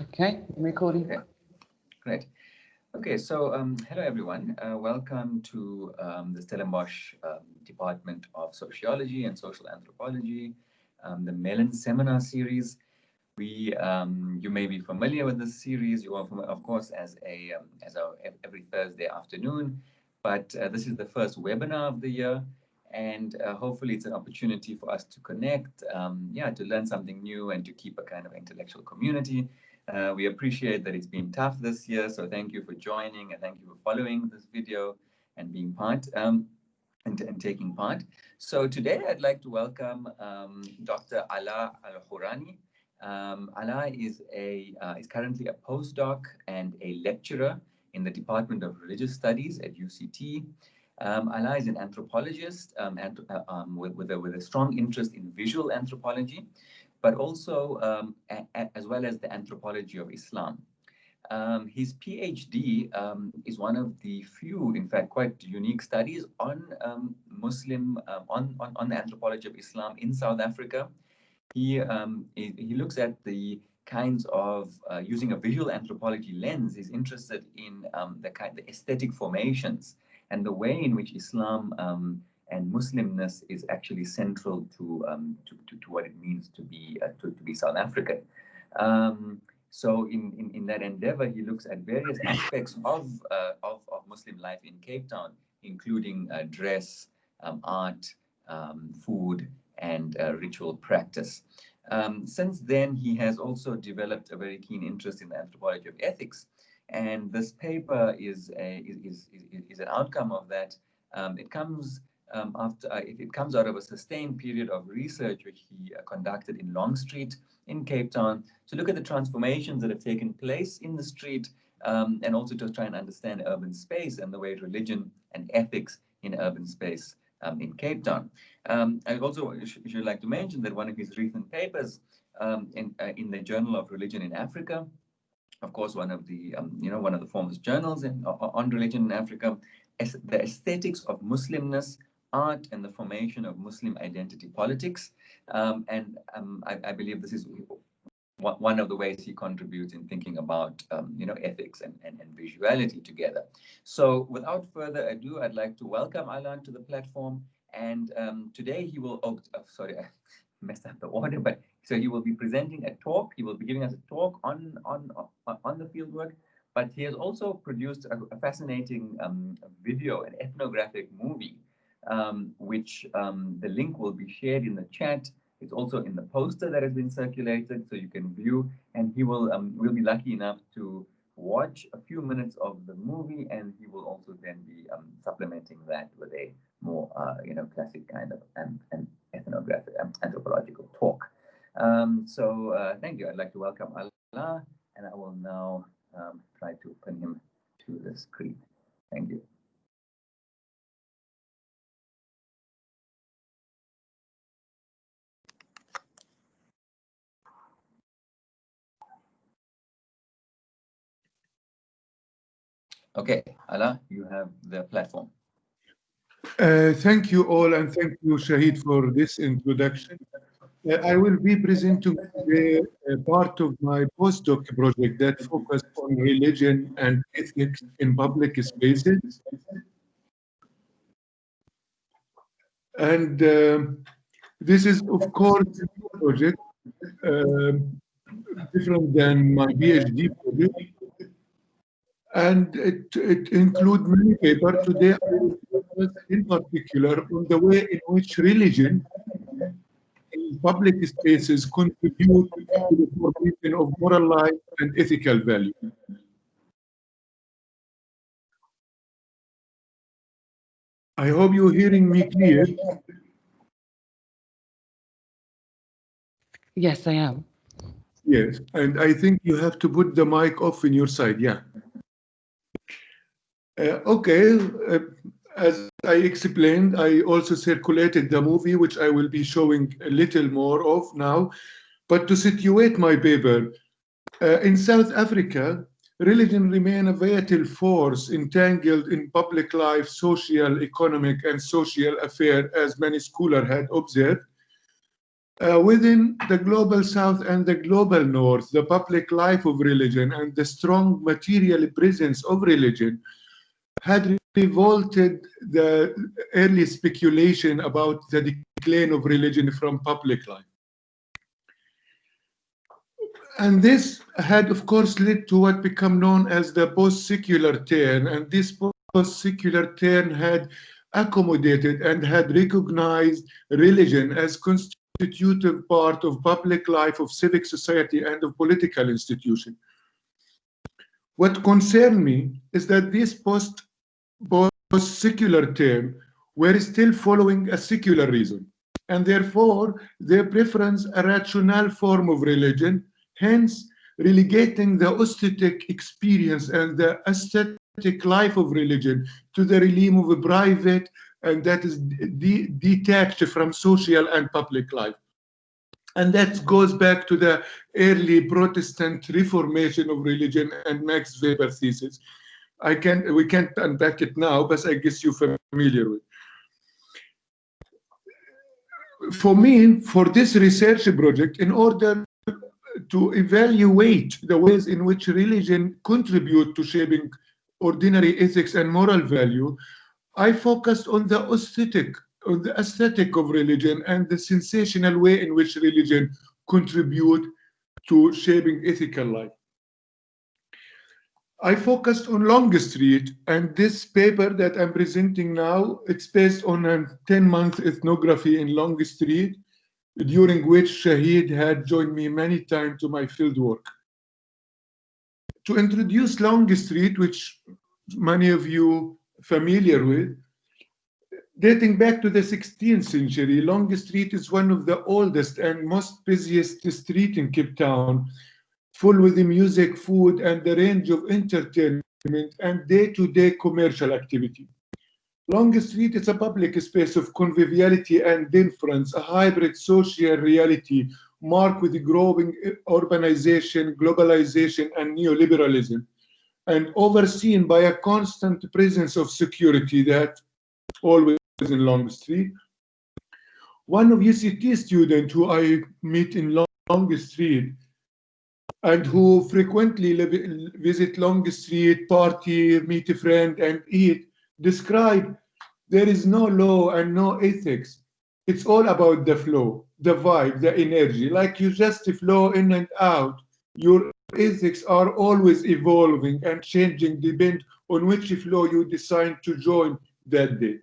Okay, I'm recording. Okay, great. Okay, so hello everyone. Welcome to the Stellenbosch Department of Sociology and Social Anthropology, the Mellon Seminar Series. You may be familiar with this series. You are, of course, as our every Thursday afternoon. But this is the first webinar of the year, and hopefully it's an opportunity for us to connect, to learn something new and to keep a kind of intellectual community. We appreciate that it's been tough this year, so thank you for joining and thank you for following this video and being part and taking part. So today I'd like to welcome Dr. Alhourani. Ala is currently a postdoc and a lecturer in the Department of Religious Studies at UCT. Ala is an anthropologist with a strong interest in visual anthropology, but also as well as the anthropology of Islam. His PhD is one of the few, in fact, quite unique studies on on the anthropology of Islam in South Africa. He looks at the kinds of using a visual anthropology lens. He's interested in the aesthetic formations and the way in which Islam and Muslimness is actually central to what it means to be South African. So in that endeavor, he looks at various aspects of Muslim life in Cape Town, including dress, art, food, and ritual practice. Since then, he has also developed a very keen interest in the anthropology of ethics, and this paper is an outcome of that. It comes out of a sustained period of research which he conducted in Long Street in Cape Town to look at the transformations that have taken place in the street, and also to try and understand urban space and the way religion and ethics in urban space in Cape Town. I also should like to mention that one of his recent papers in the Journal of Religion in Africa, of course, one of the foremost journals on religion in Africa, the aesthetics of Muslimness, art, and the formation of Muslim identity politics. I believe this is one of the ways he contributes in thinking about ethics and visuality together. So without further ado, I'd like to welcome Alan to the platform. And today he will, sorry, I messed up the order, but so he will be presenting a talk. He will be giving us a talk on the fieldwork, but he has also produced a fascinating video, an ethnographic movie, which the link will be shared in the chat. It's also in the poster that has been circulated, so you can view. And he will be lucky enough to watch a few minutes of the movie, and he will also then be supplementing that with a more classic kind of an ethnographic anthropological talk. So thank you. I'd like to welcome Allah, and I will now try to pin him to the screen. Thank you. Okay, Allah, you have the platform. Thank you all, and thank you, Shaheed, for this introduction. I will be presenting today part of my postdoc project that focused on religion and ethics in public spaces. And this is, of course, a project different than my PhD project. And it includes many papers. Today, I will focus in particular on the way in which religion in public spaces contribute to the formation of moral life and ethical value. I hope you're hearing me clear. Yes, I am. Yes, and I think you have to put the mic off in your side, yeah. Okay, as I explained, I also circulated the movie, which I will be showing a little more of now. But to situate my paper, in South Africa, religion remains a vital force entangled in public life, social, economic, and social affairs, as many scholars had observed. Within the global south and the global north, the public life of religion and the strong material presence of religion had revolted the early speculation about the decline of religion from public life. And this had, of course, led to what became known as the post-secular turn. And this post-secular turn had accommodated and had recognized religion as constitutive part of public life, of civic society, and of political institution. What concerned me is that this post-secular term were still following a secular reason, and therefore they preference a rational form of religion, hence relegating the aesthetic experience and the aesthetic life of religion to the realm of a private and that is detached from social and public life. And that goes back to the early Protestant reformation of religion and Max Weber thesis. We can't unpack it now, but I guess you're familiar with. For me, for this research project, in order to evaluate the ways in which religion contribute to shaping ordinary ethics and moral value, I focused on the aesthetic of religion and the sensational way in which religion contribute to shaping ethical life. I focused on Longstreet, and this paper that I'm presenting now, it's based on a 10-month ethnography in Longstreet, during which Shaheed had joined me many times to my field work. To introduce Longstreet, which many of you familiar with, dating back to the 16th century, Longstreet is one of the oldest and most busiest streets in Cape Town, full with the music, food, and the range of entertainment and day-to-day commercial activity. Longstreet is a public space of conviviality and difference, a hybrid social reality marked with growing urbanization, globalization, and neoliberalism, and overseen by a constant presence of security that always in Longstreet. One of UCT students who I meet in Longstreet and who frequently visit Longstreet, party, meet a friend, and eat, describe there is no law and no ethics. It's all about the flow, the vibe, the energy. Like you just flow in and out. Your ethics are always evolving and changing, depending on which flow you decide to join that day.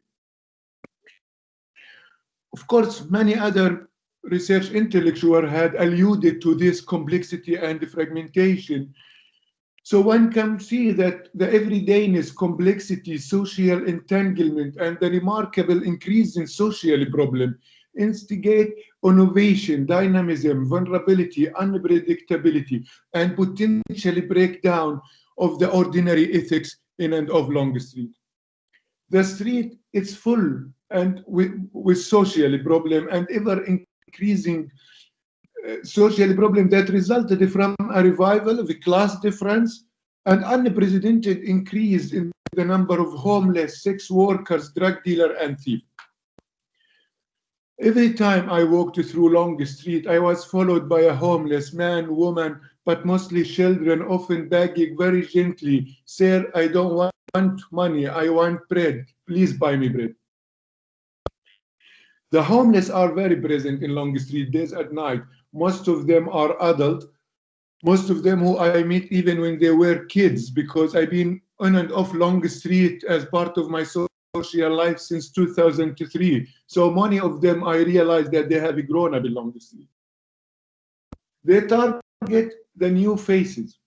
Of course, many other research intellectuals had alluded to this complexity and fragmentation. So one can see that the everydayness, complexity, social entanglement, and the remarkable increase in social problem instigate innovation, dynamism, vulnerability, unpredictability, and potentially breakdown of the ordinary ethics in and of Longstreet. The street is full and with social problem and ever increasing social problem that resulted from a revival of the class difference and unprecedented increase in the number of homeless, sex workers, drug dealer, and thieves. Every time I walked through Longstreet, I was followed by a homeless man, woman, but mostly children, often begging very gently, "Sir, I don't want money, I want bread. Please buy me bread." The homeless are very present in Longstreet days and night. Most of them are adult. Most of them who I meet even when they were kids, because I've been on and off Longstreet as part of my social life since 2003. So many of them, I realized that they have grown up in Longstreet. They target the new faces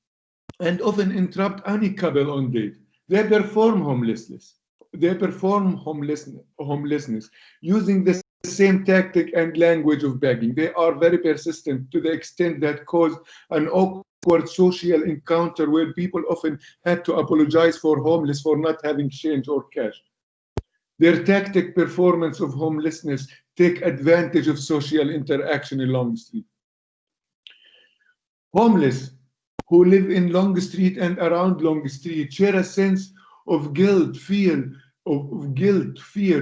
and often interrupt any couple on date. They perform homelessness. They perform homelessness using the same tactic and language of begging. They are very persistent to the extent that cause an awkward social encounter where people often had to apologize for homeless for not having change or cash. Their tactic performance of homelessness take advantage of social interaction in Longstreet. Homeless who live in Longstreet and around Longstreet share a sense of guilt, fear,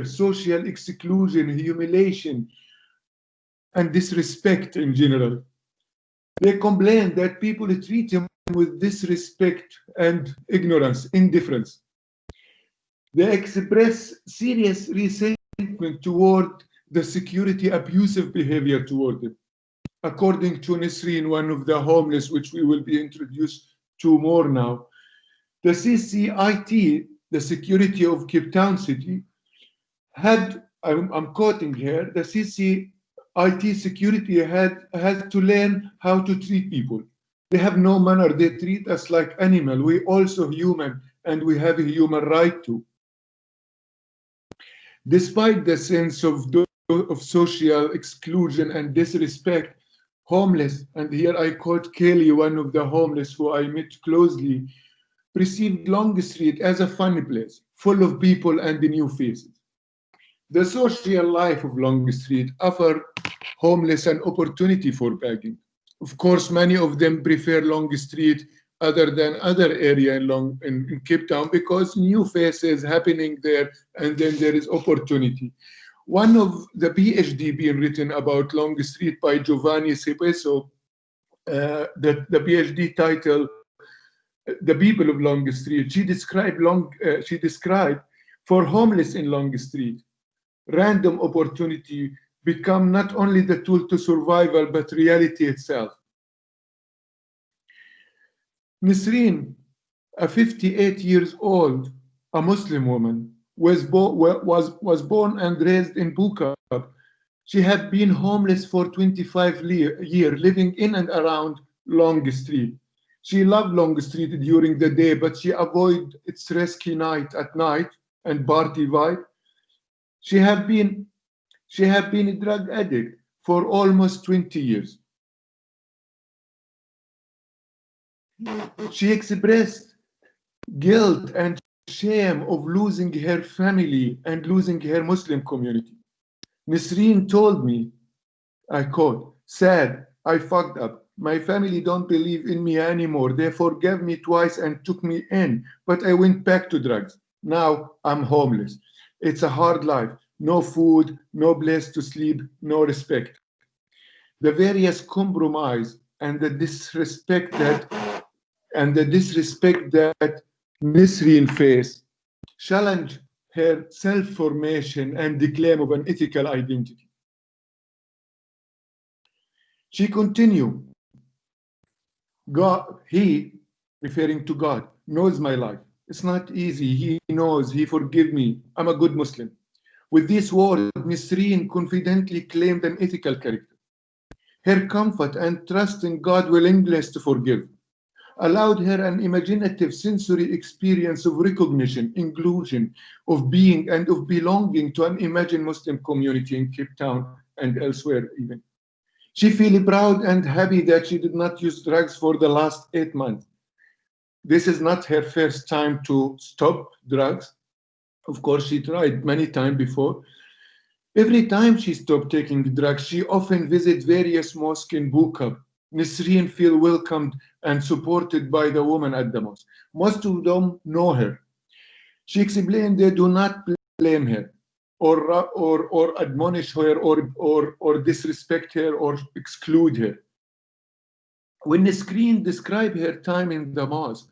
social exclusion, humiliation, and disrespect in general. They complain that people treat him with disrespect and ignorance, indifference. They express serious resentment toward the security abusive behavior toward him. According to Nisreen, one of the homeless, which we will be introduced to more now, the CCIT, the security of Cape Town City, had, I'm quoting here, the CCIT security had to learn how to treat people. They have no manner. They treat us like animal. We also human, and we have a human right to. Despite the sense of social exclusion and disrespect, homeless, and here I quote Kelly, one of the homeless who I met closely, perceived Long Street as a funny place, full of people and new faces. The social life of Long Street offered homeless an opportunity for begging. Of course, many of them prefer Long Street other than other area in Cape Town because new faces happening there, and then there is opportunity. One of the PhD being written about Long Street by Giovanni Cepeso, the PhD title, "The People of Long Street," she described for homeless in Long Street, random opportunity become not only the tool to survival, but reality itself. Nisreen, a 58 years old, a Muslim woman, was born and raised in Bukab. She had been homeless for 25 years, living in and around Long Street. She loved Long Street during the day, but she avoided its risky night at night and party vibe. She had been a drug addict for almost 20 years. She expressed guilt and shame of losing her family and losing her Muslim community. Nisreen told me, I quote, "Sad, I fucked up. My family don't believe in me anymore. They forgave me twice and took me in, but I went back to drugs. Now I'm homeless. It's a hard life. No food, no place to sleep, no respect." The various compromise and the disrespect that Nisreen faced challenge her self-formation and the claim of an ethical identity. She continued, God, he, referring to God, knows my life. It's not easy. He knows, he forgive me. I'm a good Muslim. With these words, Nisreen confidently claimed an ethical character. Her comfort and trust in God's willingness to forgive allowed her an imaginative sensory experience of recognition, inclusion, of being and of belonging to an imagined Muslim community in Cape Town and elsewhere even. She feels proud and happy that she did not use drugs for the last 8 months. This is not her first time to stop drugs. Of course, she tried many times before. Every time she stopped taking drugs, she often visits various mosques in Bukab. Nisreen feels welcomed and supported by the women at the mosque. Most of them know her. She explained they do not blame her or admonish her or disrespect her or exclude her. When Nisreen described her time in the mosque,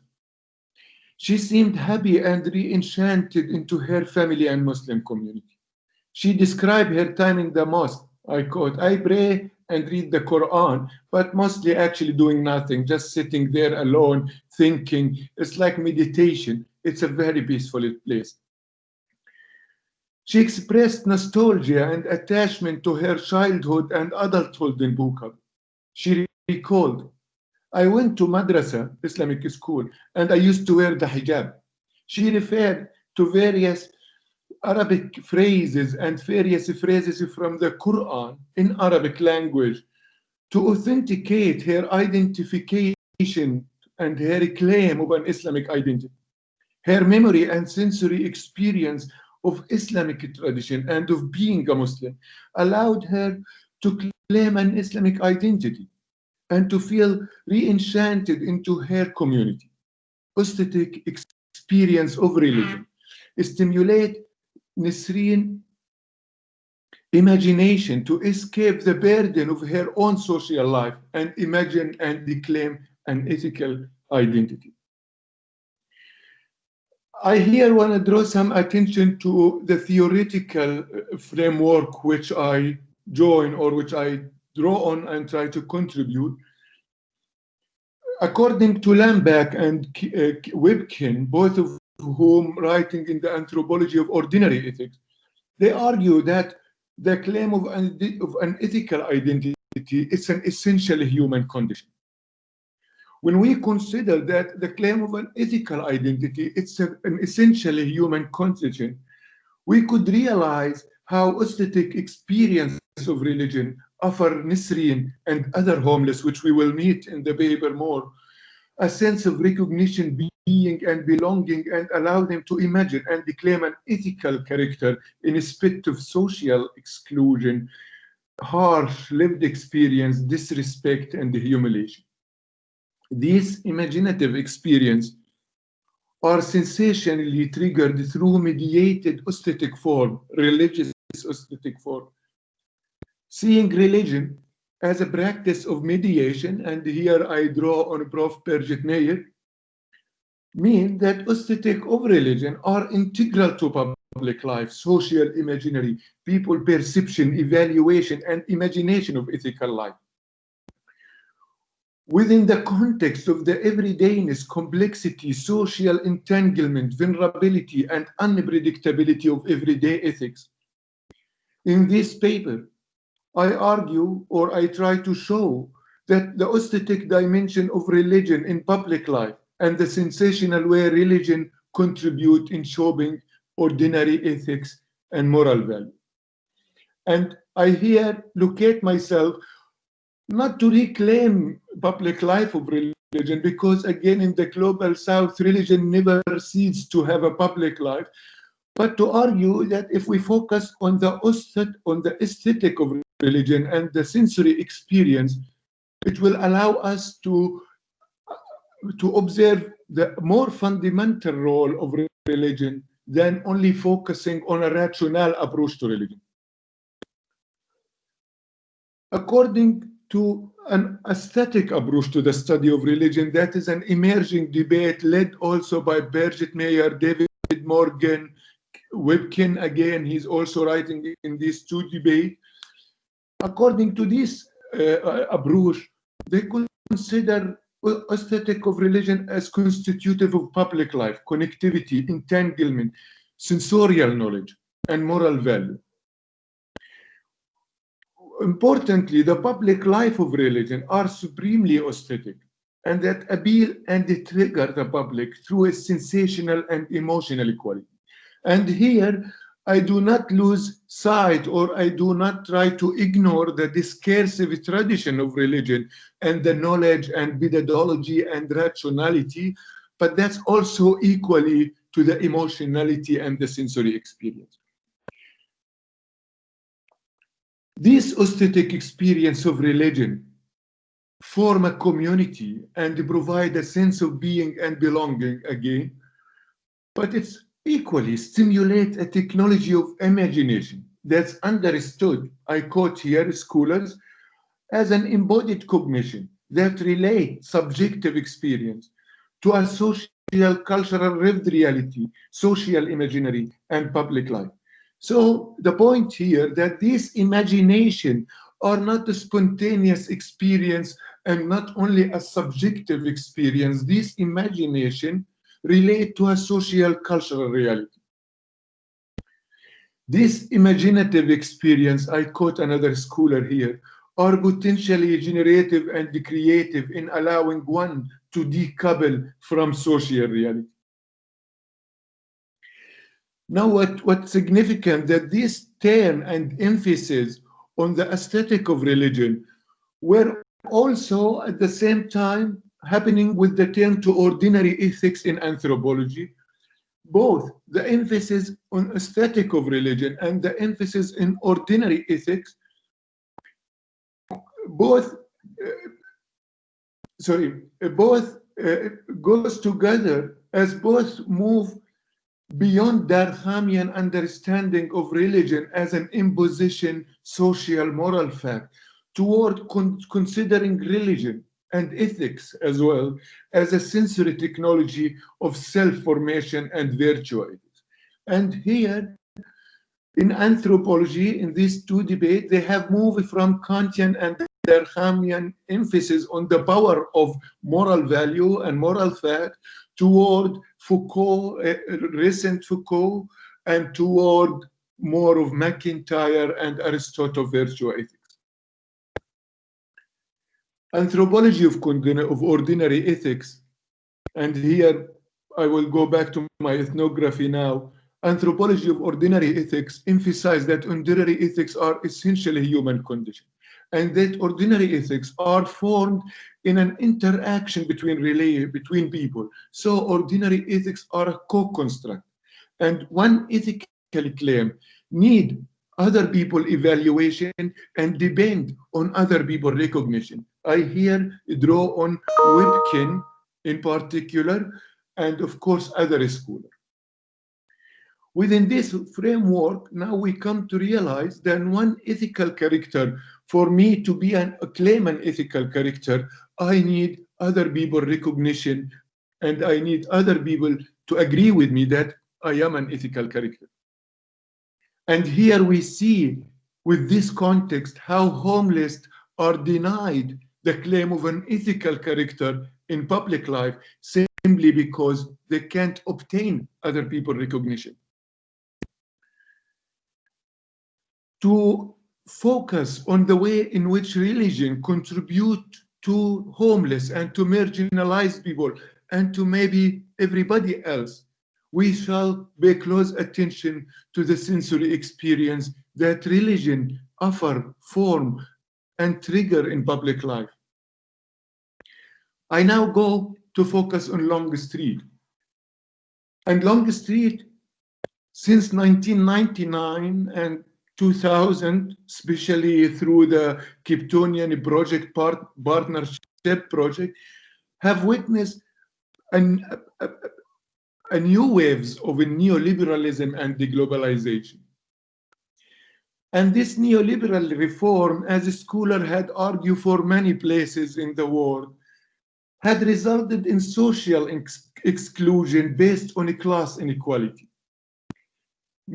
she seemed happy and re-enchanted into her family and Muslim community. She described her time in the mosque. I quote, "I pray and read the Quran, but mostly actually doing nothing, just sitting there alone, thinking. It's like meditation. It's a very peaceful place." She expressed nostalgia and attachment to her childhood and adulthood in Bukab. She recalled, "I went to madrasa, Islamic school, and I used to wear the hijab." She referred to various Arabic phrases and various phrases from the Quran in Arabic language to authenticate her identification and her claim of an Islamic identity. Her memory and sensory experience of Islamic tradition and of being a Muslim allowed her to claim an Islamic identity and to feel re-enchanted into her community. Aesthetic experience of religion stimulate Nisreen imagination to escape the burden of her own social life and imagine and claim an ethical identity. I here want to draw some attention to the theoretical framework which I join or which I draw on and try to contribute. According to Lambach and Webkin, both of whom writing in the Anthropology of Ordinary Ethics, they argue that the claim of an ethical identity is an essential human condition. When we consider that the claim of an ethical identity, it's an essentially human condition, we could realize how aesthetic experience of religion offer Nisreen and other homeless, which we will meet in the paper more, a sense of recognition, being and belonging, and allow them to imagine and claim an ethical character in spite of social exclusion, harsh lived experience, disrespect, and humiliation. These imaginative experiences are sensationally triggered through mediated aesthetic form, religious aesthetic form. Seeing religion as a practice of mediation, and here I draw on Prof. Birgit Meyer, mean that aesthetic of religion are integral to public life, social imaginary, people perception, evaluation, and imagination of ethical life. Within the context of the everydayness, complexity, social entanglement, vulnerability, and unpredictability of everyday ethics. In this paper, I argue or I try to show that the aesthetic dimension of religion in public life and the sensational way religion contribute in showing ordinary ethics and moral value. And I here locate myself not to reclaim public life of religion, because again, in the global south, religion never ceases to have a public life, but to argue that if we focus on the aesthetic of religion and the sensory experience, it will allow us to observe the more fundamental role of religion than only focusing on a rational approach to religion. According to an aesthetic approach to the study of religion, that is an emerging debate led also by Birgit Meyer, David Morgan, Webkin again, he's also writing in these two debates. According to this approach, they consider aesthetic of religion as constitutive of public life, connectivity, entanglement, sensorial knowledge, and moral value. Importantly, the public life of religion are supremely aesthetic, and that appeal and trigger the public through a sensational and emotional equality. And here, I do not lose sight or I do not try to ignore the discursive tradition of religion and the knowledge and methodology and rationality, but that's also equally to the emotionality and the sensory experience. This aesthetic experience of religion form a community and provide a sense of being and belonging again, but it's equally stimulate a technology of imagination that's understood, I quote here scholars, as an embodied cognition that relate subjective experience to a social, cultural lived reality, social imaginary, and public life. So the point here that this imagination are not a spontaneous experience and not only a subjective experience. This imagination relate to a social cultural reality. This imaginative experience, I quote another scholar here, are potentially generative and creative in allowing one to decouple from social reality. Now, what's significant that this turn and emphasis on the aesthetic of religion were also at the same time happening with the turn to ordinary ethics in anthropology. Both the emphasis on aesthetic of religion and the emphasis in ordinary ethics, both goes together as both move beyond Durkheimian understanding of religion as an imposition, social, moral fact, toward considering religion and ethics as well as a sensory technology of self-formation and virtue ethics. And here, in anthropology, in these two debates, they have moved from Kantian and Durkheimian emphasis on the power of moral value and moral fact toward Foucault, recent Foucault, and toward more of McIntyre and Aristotle virtue ethics. Anthropology of ordinary ethics, and here I will go back to my ethnography now. Anthropology of ordinary ethics emphasize that ordinary ethics are essentially human condition, and that ordinary ethics are formed in an interaction between people. So ordinary ethics are a co-construct, and one ethical claim need other people evaluation and depend on other people recognition. I here draw on Wipkin in particular, and of course other scholars. Within this framework, now we come to realize that one ethical character, for me to be claim an ethical character, I need other people recognition, and I need other people to agree with me that I am an ethical character. And here we see, with this context, how homeless are denied the claim of an ethical character in public life simply because they can't obtain other people recognition. To focus on the way in which religion contribute to homeless and to marginalized people and to maybe everybody else, we shall pay close attention to the sensory experience that religion offer, form, and trigger in public life. I now go to focus on Longstreet. And Longstreet, since 1999 and 2000, especially through the Kiptonian Project Partnership Project, have witnessed a new waves of neoliberalism and deglobalization. And this neoliberal reform, as a scholar had argued for many places in the world, had resulted in social exclusion based on a class inequality.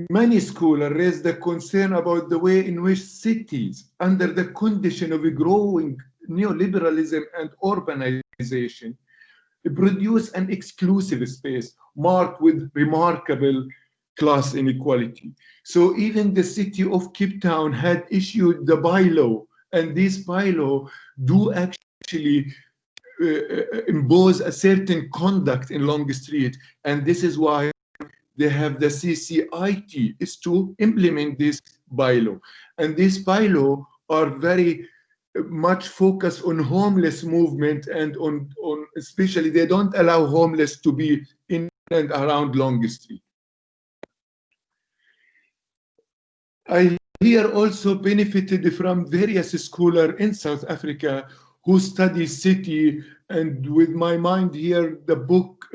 Many scholars raise the concern about the way in which cities, under the condition of a growing neoliberalism and urbanization, produce an exclusive space marked with remarkable class inequality. So even the city of Cape Town had issued the bylaw, and this bylaw do actually impose a certain conduct in Longstreet, and this is why they have the CCIT is to implement this bylaw. And this bylaw are very much focused on homeless movement and on especially they don't allow homeless to be in and around Longstreet. I here also benefited from various scholars in South Africa who study city, and with my mind here, the book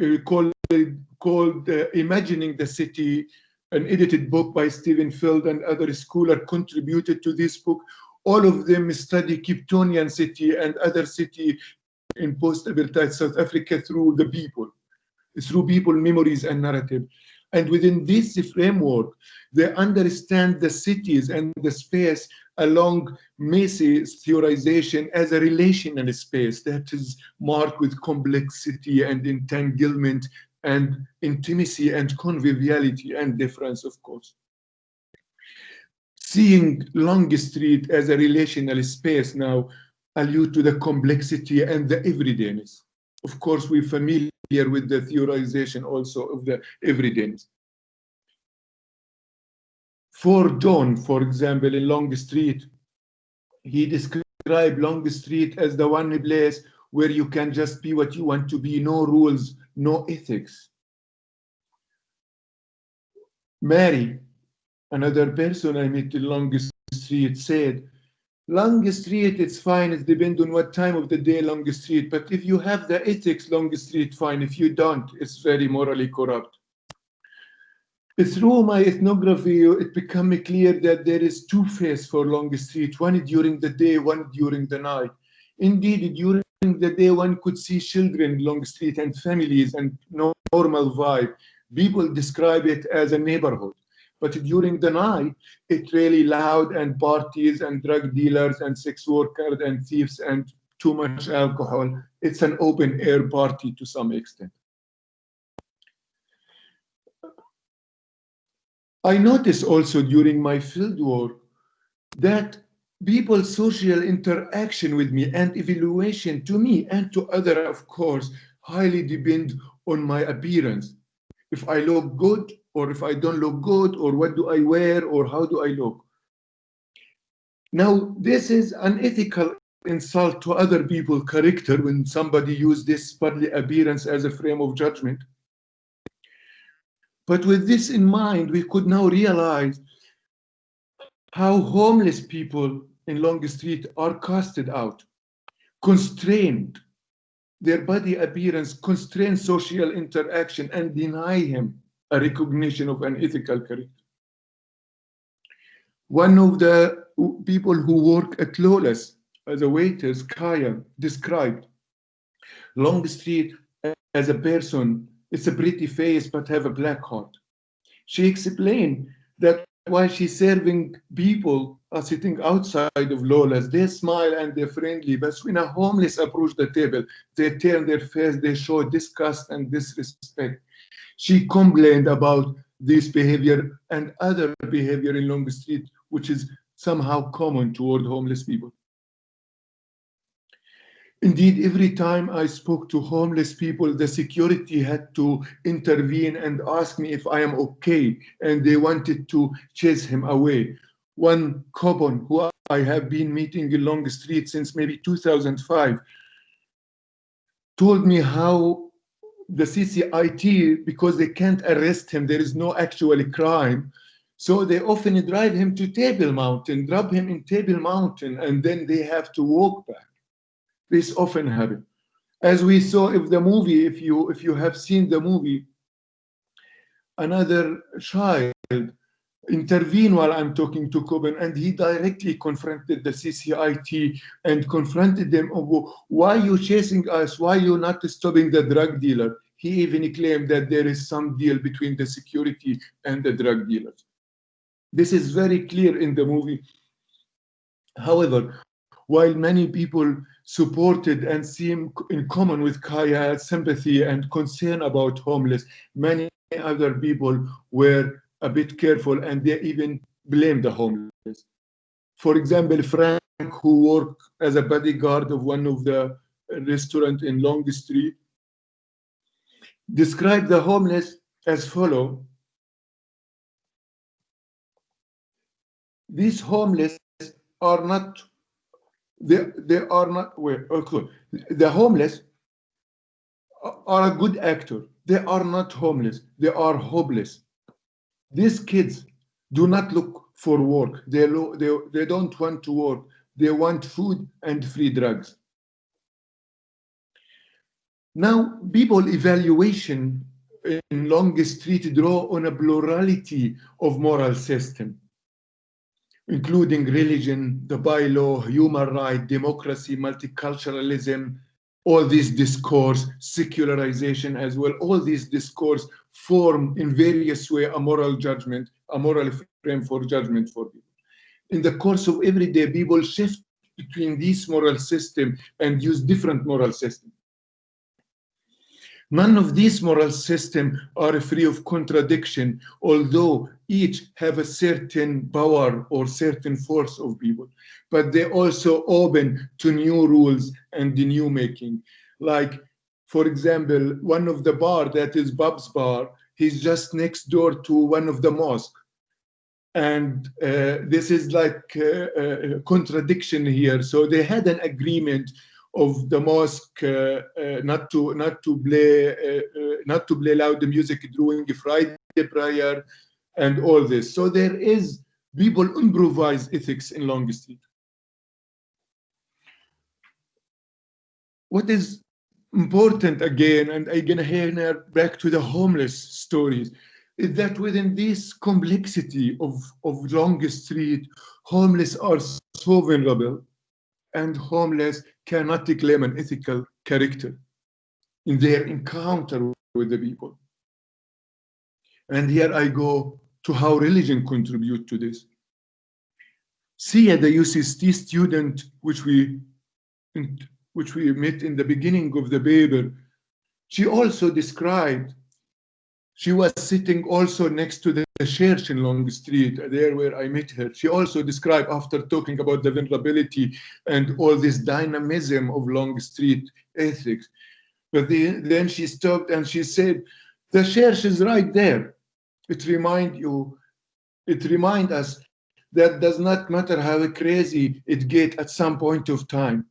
called Imagining the City, an edited book by Stephen Field and other scholars contributed to this book. All of them study Kiptonian city and other city in post-apartheid South Africa through people, memories, and narrative. And within this framework, they understand the cities and the space along Macy's theorization as a relational space that is marked with complexity and entanglement and intimacy and conviviality and difference, of course. Seeing Longstreet as a relational space now allude to the complexity and the everydayness. Of course, we're familiar with the theorization also of the everydayness. For John, for example, in Longstreet, he described Longstreet as the one place where you can just be what you want to be, no rules, no ethics. Mary, another person I met in Longstreet, said, Longstreet, it's fine, it depends on what time of the day Longstreet, but if you have the ethics, Longstreet, fine. If you don't, it's very morally corrupt. Through my ethnography, it became clear that there is two phases for Long Street, one during the day, one during the night. Indeed, during the day, one could see children in Long Street and families and normal vibe. People describe it as a neighborhood. But during the night, it's really loud and parties and drug dealers and sex workers and thieves and too much alcohol. It's an open air party to some extent. I noticed also during my field work that people's social interaction with me and evaluation to me and to others, of course, highly depend on my appearance. If I look good or if I don't look good, or what do I wear or how do I look. Now, this is an ethical insult to other people's character when somebody uses this bodily appearance as a frame of judgment. But with this in mind, we could now realize how homeless people in Long Street are casted out, constrained, their body appearance constrains social interaction and deny him a recognition of an ethical character. One of the people who work at Lawless as a waiter, Kaya, described Long Street as a person. It's a pretty face, but have a black heart. She explained that while she's serving people are sitting outside of Lawless, they smile and they're friendly, but when a homeless approach the table, they turn their face, they show disgust and disrespect. She complained about this behavior and other behavior in Long Street, which is somehow common toward homeless people. Indeed, every time I spoke to homeless people, the security had to intervene and ask me if I am okay, and they wanted to chase him away. One couple who I have been meeting in Long Street since maybe 2005 told me how the CCIT, because they can't arrest him, there is no actual crime, so they often drive him to Table Mountain, drop him in Table Mountain, and then they have to walk back. This often happens. As we saw if the movie, if you have seen the movie, another child intervened while I'm talking to Coben, and he directly confronted the CCIT and confronted them of why you chasing us, why you not stopping the drug dealer. He even claimed that there is some deal between the security and the drug dealers. This is very clear in the movie. However, while many people supported and seem in common with Kaya's sympathy and concern about homeless, many other people were a bit careful and they even blamed the homeless. For example, Frank, who worked as a bodyguard of one of the restaurants in Long Street, described the homeless as follows. These homeless are not they are not well, okay. The homeless are a good actor. They are not homeless. They are hopeless. These kids do not look for work. They don't want to work. They want food and free drugs. Now, people evaluation in Long Street draw on a plurality of moral system, including religion, the bylaw, human rights, democracy, multiculturalism, all these discourse, secularization as well, all these discourse form in various ways a moral judgment, a moral frame for judgment for people. In the course of every day, people shift between these moral systems and use different moral systems. None of these moral systems are free of contradiction, although each have a certain power or certain force of people, but they also open to new rules and the new making. Like, for example, one of the bar that is Bob's bar, he's just next door to one of the mosques. And this is like a contradiction here. So they had an agreement of the mosque not to play loud music during Friday prayer and all this. So there is people improvise ethics in Long Street. What is important again, and I'm gonna hear back to the homeless stories. is that within this complexity of Long Street, homeless are so vulnerable, and homeless cannot claim an ethical character in their encounter with the people. And here I go to how religion contributes to this. Sia, the UCST student, which we met in the beginning of the paper, she also described, she was sitting also next to the church in Long Street, there where I met her. She also described, after talking about the vulnerability and all this dynamism of Long Street ethics, but then she stopped and she said, the church is right there. It reminds us that does not matter how crazy it gets at some point of time.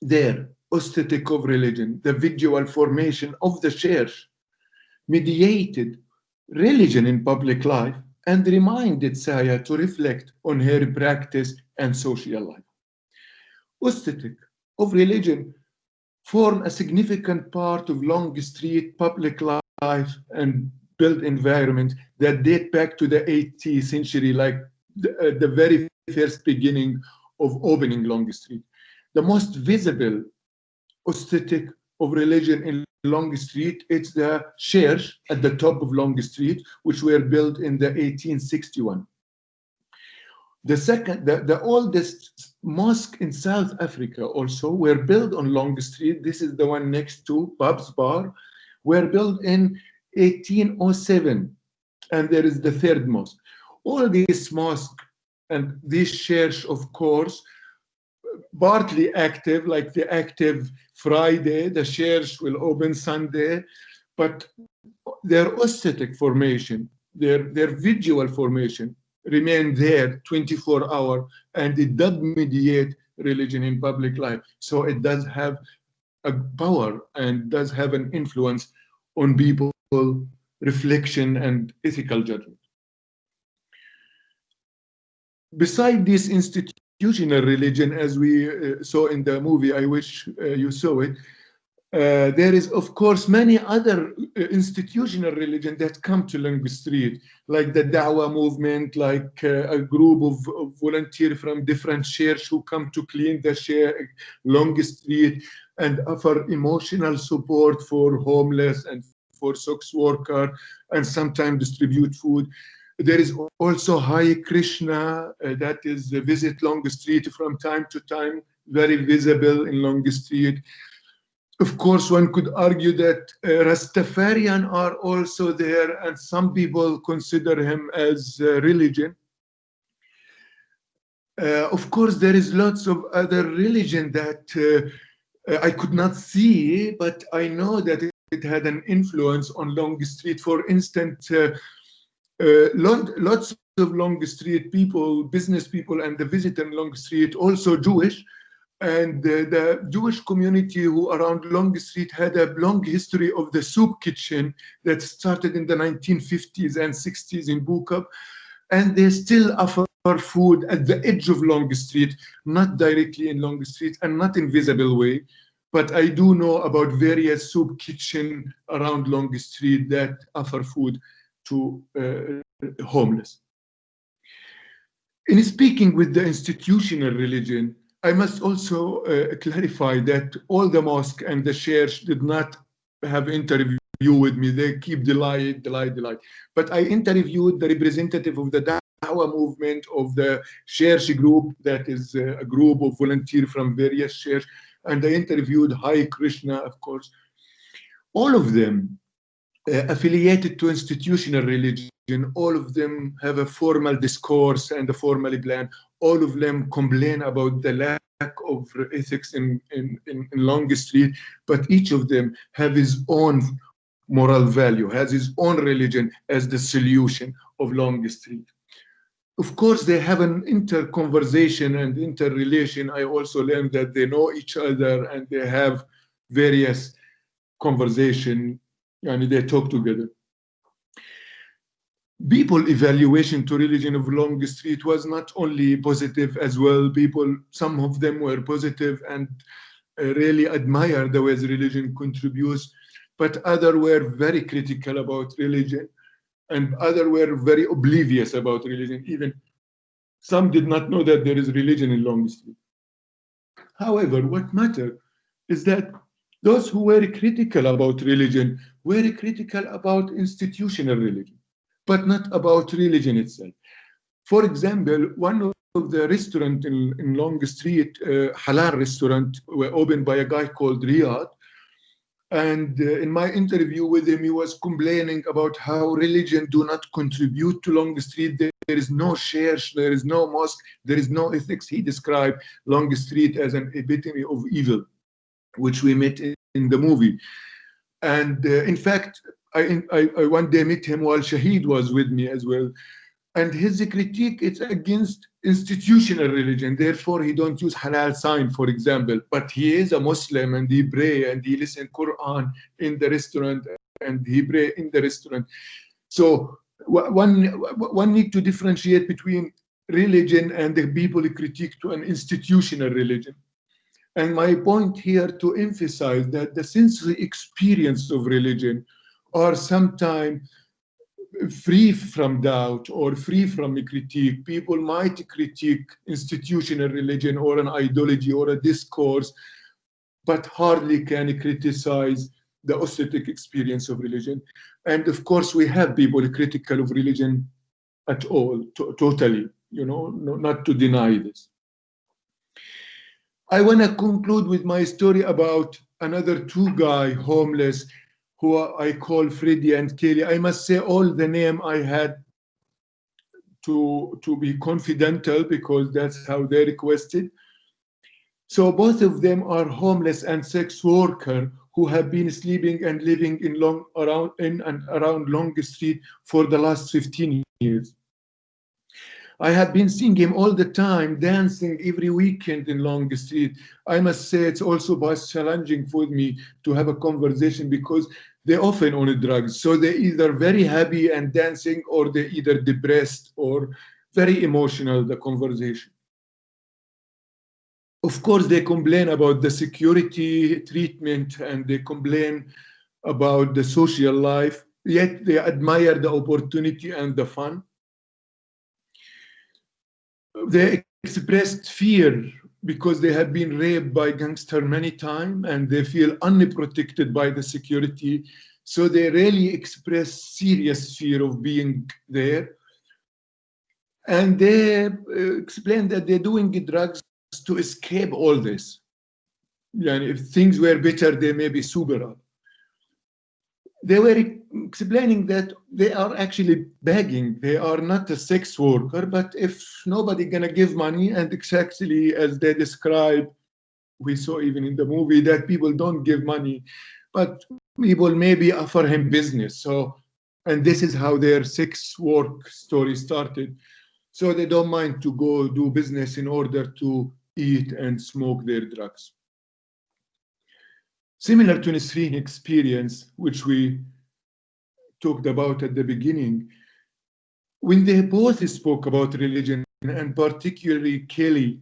There, aesthetic of religion, the visual formation of the church, mediated religion in public life and reminded Saya to reflect on her practice and social life. Aesthetic of religion form a significant part of Long Street public life and built environment that date back to the 18th century, like the very first beginning of opening Long Street. The most visible aesthetic of religion in Long Street, it's the church at the top of Long Street, which were built in the 1861. The oldest mosque in South Africa also were built on Long Street. This is the one next to Bob's Bar, were built in 1807. And there is the third mosque. All these mosques and this church, of course, partly active, like the active Friday, the church will open Sunday, but their aesthetic formation, their visual formation remain there 24 hours, and it does mediate religion in public life. So it does have a power and does have an influence on people, reflection and ethical judgment. Beside this institutional religion, as we saw in the movie, I wish you saw it, there is, of course, many other institutional religion that come to Long Street, like the Dawah movement, like a group of volunteers from different churches who come to clean the Long Street and offer emotional support for homeless and for sex workers, and sometimes distribute food. There is also Hare Krishna that is visit Long Street from time to time, very visible in Long Street. Of course, one could argue that Rastafarian are also there, and some people consider him as religion. Of course, there is lots of other religion that I could not see, but I know that it had an influence on Long Street. For instance, lots of Long Street people, business people, and the visitor in Long Street, also Jewish. And the Jewish community who around Long Street had a long history of the soup kitchen that started in the 1950s and 60s in Bukab. And they still offer food at the edge of Long Street, not directly in Long Street and not in visible way. But I do know about various soup kitchen around Long Street that offer food to homeless. In speaking with the institutional religion, I must also clarify that all the mosque and the church did not have interview with me. They keep delight. But I interviewed the representative of the Dawah movement of the church group, that is a group of volunteers from various churches, and I interviewed Hare Krishna, of course. All of them affiliated to institutional religion. All of them have a formal discourse and a formal plan. All of them complain about the lack of ethics in Long Street, but each of them have his own moral value, has his own religion as the solution of Long Street. Of course, they have an inter-conversation and inter-relation. I also learned that they know each other and they have various conversation, and they talk together. People evaluation to religion of Long Street was not only positive as well. People, some of them were positive and really admire the ways religion contributes, but others were very critical about religion. and others were very oblivious about religion. Even some did not know that there is religion in Long Street. However, what mattered is that those who were critical about religion were critical about institutional religion, but not about religion itself. For example, one of the restaurants in Long Street, halal restaurant, were opened by a guy called Riyadh. And in my interview with him, he was complaining about how religion do not contribute to Long Street. There is no church, there is no mosque, there is no ethics. He described Long Street as an epitome of evil, which we met in the movie. And in fact, I one day met him while Shaheed was with me as well. And his critique is against institutional religion. Therefore, he don't use halal sign, for example. But he is a Muslim and he pray and he listen Quran in the restaurant and he pray in the restaurant. So one need to differentiate between religion and the people critique to an institutional religion. And my point here to emphasize that the sensory experience of religion are sometimes free from doubt or free from a critique. People might critique institutional religion or an ideology or a discourse, but hardly can criticize the aesthetic experience of religion. And of course, we have people critical of religion at all, totally, not to deny this. I want to conclude with my story about another two guys, homeless, who I call Freddie and Kelly. I must say all the name I had to be confidential because that's how they requested. So both of them are homeless and sex worker who have been sleeping and living in and around Long Street for the last 15 years. I have been seeing him all the time, dancing every weekend in Long Street. I must say it's also challenging for me to have a conversation because they often on drugs. So they're either very happy and dancing or they're either depressed or very emotional, the conversation. Of course, they complain about the security treatment and they complain about the social life, yet they admire the opportunity and the fun. They expressed fear because they have been raped by gangsters many times and they feel unprotected by the security. So they really express serious fear of being there. And they explain that they're doing drugs to escape all this. If things were better, they may be sober up. They were explaining that they are actually begging. They are not a sex worker, but if nobody gonna give money, and exactly as they describe, we saw even in the movie that people don't give money, but people maybe offer him business. So, and this is how their sex work story started. So they don't mind to go do business in order to eat and smoke their drugs. Similar to Nisreen experience, which we talked about at the beginning, when they both spoke about religion, and particularly Kelly,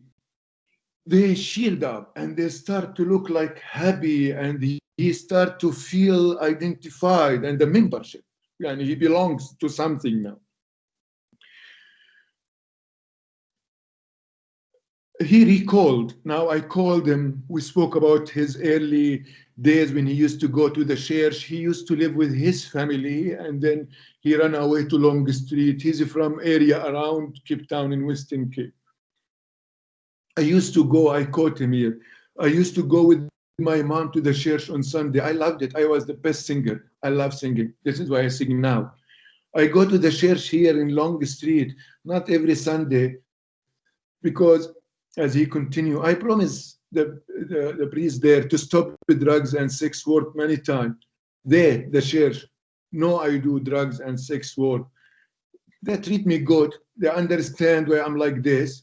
they shield up and they start to look like happy and he start to feel identified and the membership, and he belongs to something now. He recalled, now I called him, we spoke about his early days when he used to go to the church. He used to live with his family and then he ran away to Long Street. He's from area around Cape Town in Western Cape. I used to go, I caught him here. I used to go with my mom to the church on Sunday. I loved it. I was the best singer. I love singing. This is why I sing now. I go to the church here in Long Street, not every Sunday, because as he continued, I promised the priest there to stop with drugs and sex work many times. They, the church, know I do drugs and sex work. They treat me good. They understand why I'm like this.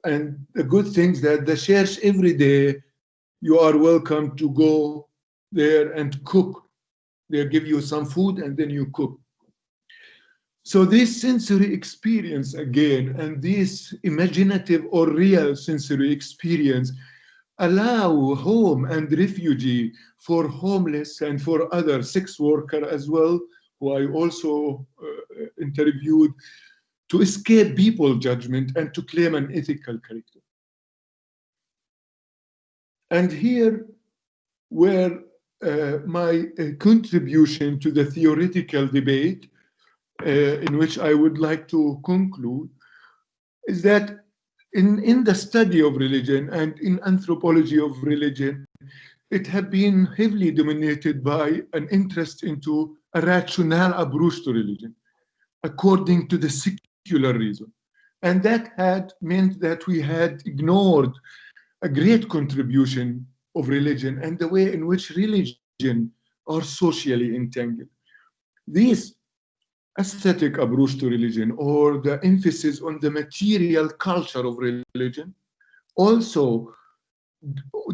And the good things that the church every day, you are welcome to go there and cook. They give you some food and then you cook. So this sensory experience again, and this imaginative or real sensory experience allow home and refugee for homeless and for other sex worker as well, who I also interviewed, to escape people judgment and to claim an ethical character. And here where my contribution to the theoretical debate, in which I would like to conclude, is that in the study of religion and in anthropology of religion, it had been heavily dominated by an interest into a rational approach to religion, according to the secular reason. And that had meant that we had ignored a great contribution of religion and the way in which religion are socially entangled. This aesthetic approach to religion, or the emphasis on the material culture of religion, also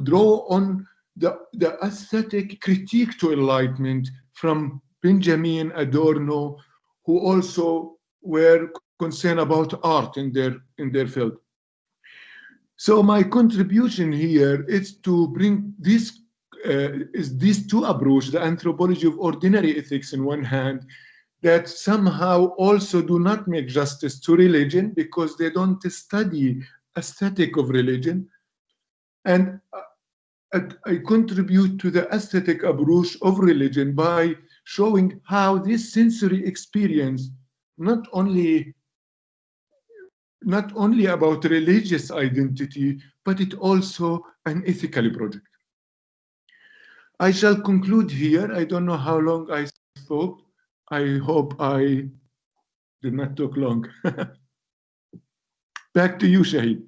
draw on the aesthetic critique to enlightenment from Benjamin Adorno, who also were concerned about art in their field. So my contribution here is to bring these two approaches, the anthropology of ordinary ethics in one hand, that somehow also do not make justice to religion because they don't study aesthetic of religion. And I contribute to the aesthetic approach of religion by showing how this sensory experience not only about religious identity, but it also an ethical project. I shall conclude here. I don't know how long I spoke. I hope I did not talk long. Back to you, Shaheed.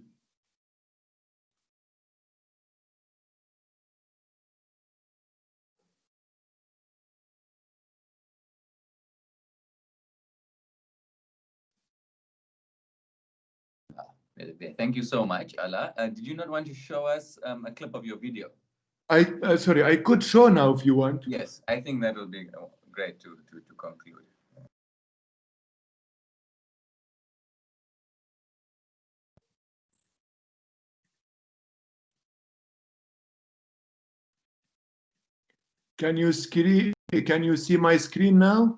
Thank you so much, Ala. Did you not want to show us a clip of your video? Sorry, I could show now if you want. Yes, I think that will be great to conclude. Can you see my screen now?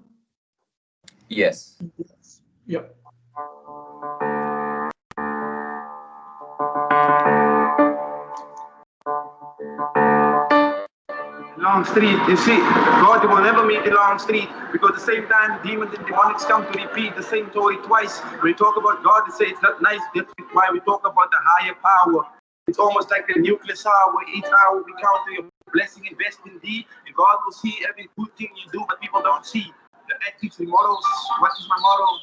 Yes. Yeah. Long street, you see, God will never meet the long street because at the same time demons and demonics come to repeat the same story twice. When we talk about God, they say it's not nice. That's why we talk about the higher power. It's almost like a nuclear hour. Each hour we count to your blessing, invest in thee, and God will see every good thing you do, but people don't see. The ethics, the morals. What is my motto?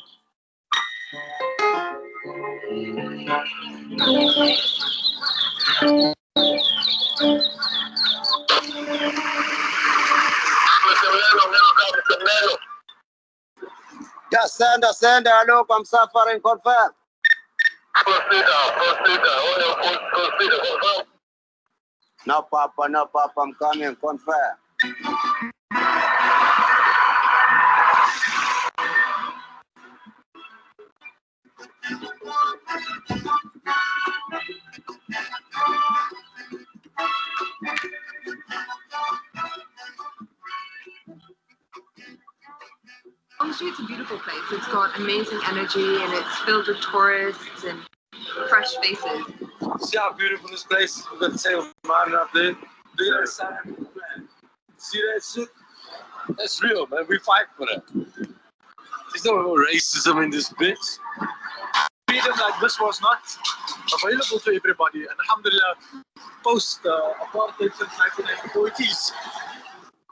Yeah, send, hello, I'm suffering, confirm. Confirm. No, Papa, I'm coming, confirm. Honestly, it's a beautiful place. It's got amazing energy and it's filled with tourists and fresh faces. See how beautiful this place is? We've got the table mountain up there. Look at that sand. See that shit? That's real, man. We fight for that. There's no racism in this bitch. Freedom like this was not available to everybody. And alhamdulillah, post-apartheid since 1940s.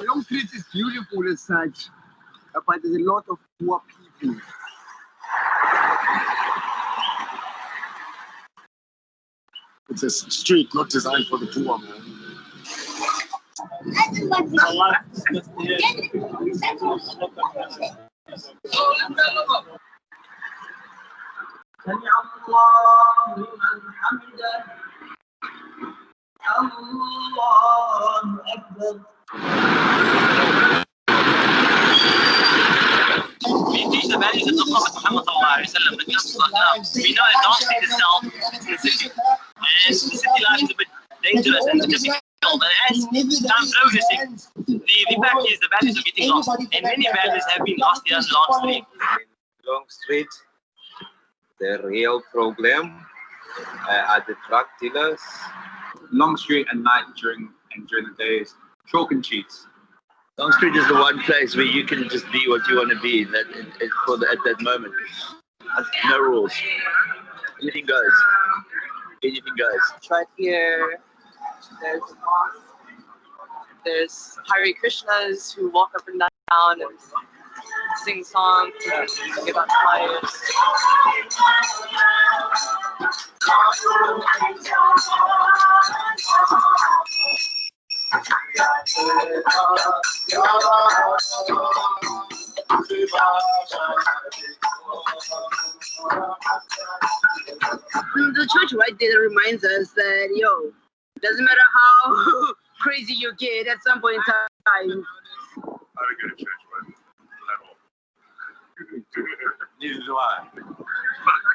Long Street is beautiful as such, but there's a lot of poor people. It's a street not designed for the poor, man. We teach the values of the Prophet Muhammad ﷺ, the Prophet ﷺ. We know that don't see the self in the city. And the city life is a bit dangerous and difficult but as time progressing, the fact is the values are getting lost, and many values have been lost here in Long Street. Long Street, the real problem are the drug dealers. Long Street at night during the days, chalk and cheats. Long Street is the one place where you can just be what you want to be at that moment. No rules. Anything goes. Anything goes. Right here, there's a mosque. There's Hare Krishnas who walk up and down and sing songs and give out flyers. The church right there reminds us that, yo, doesn't matter how crazy you get at some point in time. I don't go to church, man. At all. Neither do I.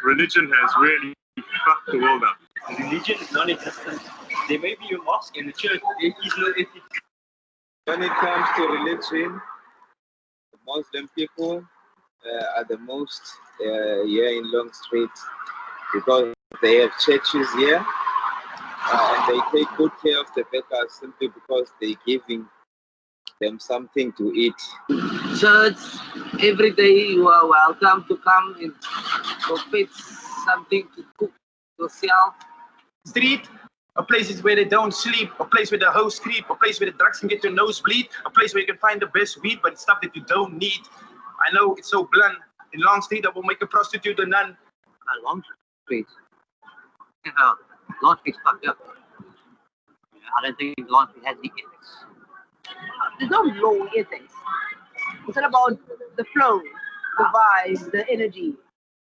Religion has really fucked the world up. Religion is non-existent. There may be a mosque in the church, there is no ethics. When it comes to religion, the Muslim people are the most here in Long Street because they have churches here and they take good care of the beggars simply because they're giving them something to eat. Church, every day you are welcome to come and go fetch something to cook yourself. Street, a place where they don't sleep, a place where the hoes creep, a place where the drugs can get your nose bleed, a place where you can find the best weed, but it's stuff that you don't need. I know it's so blunt. In Long Street, I will make a prostitute a nun. Long Street. Yeah, Long Street's fucked up. I don't think Long Street has the ethics. There's no low ethics. It's all about the flow, the vibe, the energy.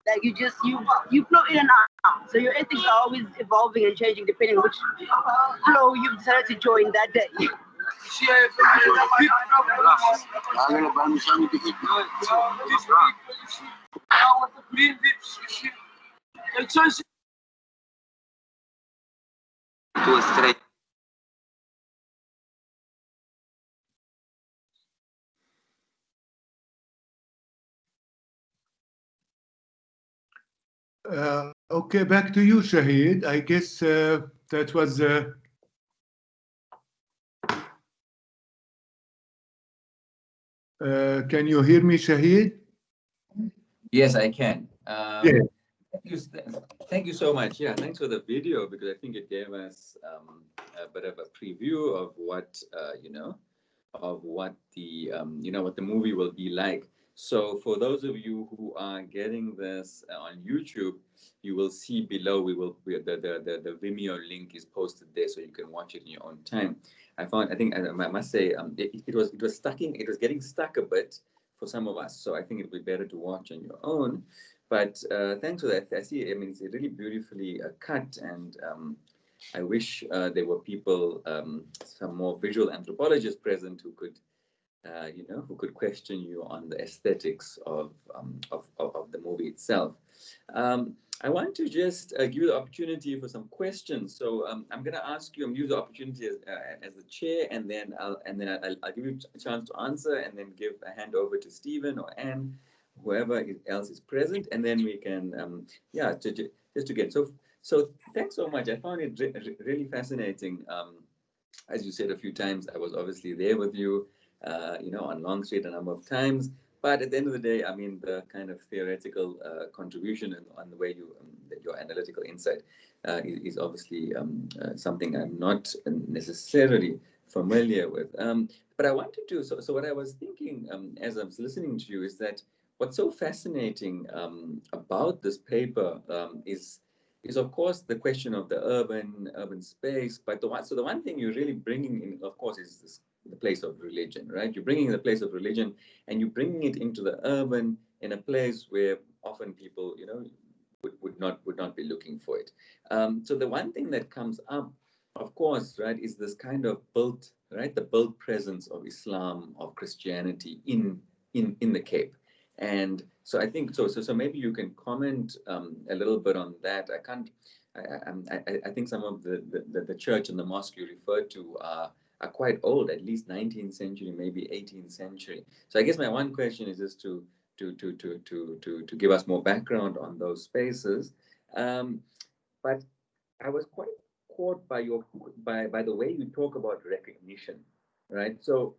Like you flow in and out. So your ethics are always evolving and changing depending on which flow you've decided to join that day. Okay, back to you, Shaheed. I guess that was... can you hear me, Shaheed? Yes, I can. Yeah. Thank you so much. Yeah, thanks for the video because I think it gave us a bit of a preview of what of what the what the movie will be like. So for those of you who are getting this on YouTube, you will see below the Vimeo link is posted there, so you can watch it in your own time. I must say it was getting stuck a bit for some of us, so I think it would be better to watch on your own. But thanks for that. I see. I mean, it's really beautifully cut, and I wish there were people, some more visual anthropologists present who could, who could question you on the aesthetics of the movie itself. I want to just give you the opportunity for some questions. So I'm going to ask you. I'm use the opportunity as the chair, and then I'll give you a chance to answer, and then give a hand over to Stephen or Anne, whoever else is present, and then we can just to get so thanks so much. I found it really fascinating. As you said a few times, I was obviously there with you, on Long Street a number of times. But at the end of the day, I mean, the kind of theoretical contribution and the way your analytical insight is obviously something I'm not necessarily familiar with. But I wanted to, so what I was thinking as I was listening to you is that what's so fascinating about this paper is of course the question of the urban space. But the one thing you're really bringing in, of course, is the place of religion, right? You're bringing the place of religion, and you're bringing it into the urban in a place where often people, would not be looking for it. So the one thing that comes up, of course, right, is this kind of the built presence of Islam, of Christianity in the Cape. And so I think so maybe you can comment a little bit on that. I think some of the church and the mosque you referred to are quite old, at least 19th century, maybe 18th century. So I guess my one question is just to give us more background on those spaces. But I was quite caught by the way you talk about recognition, right? So,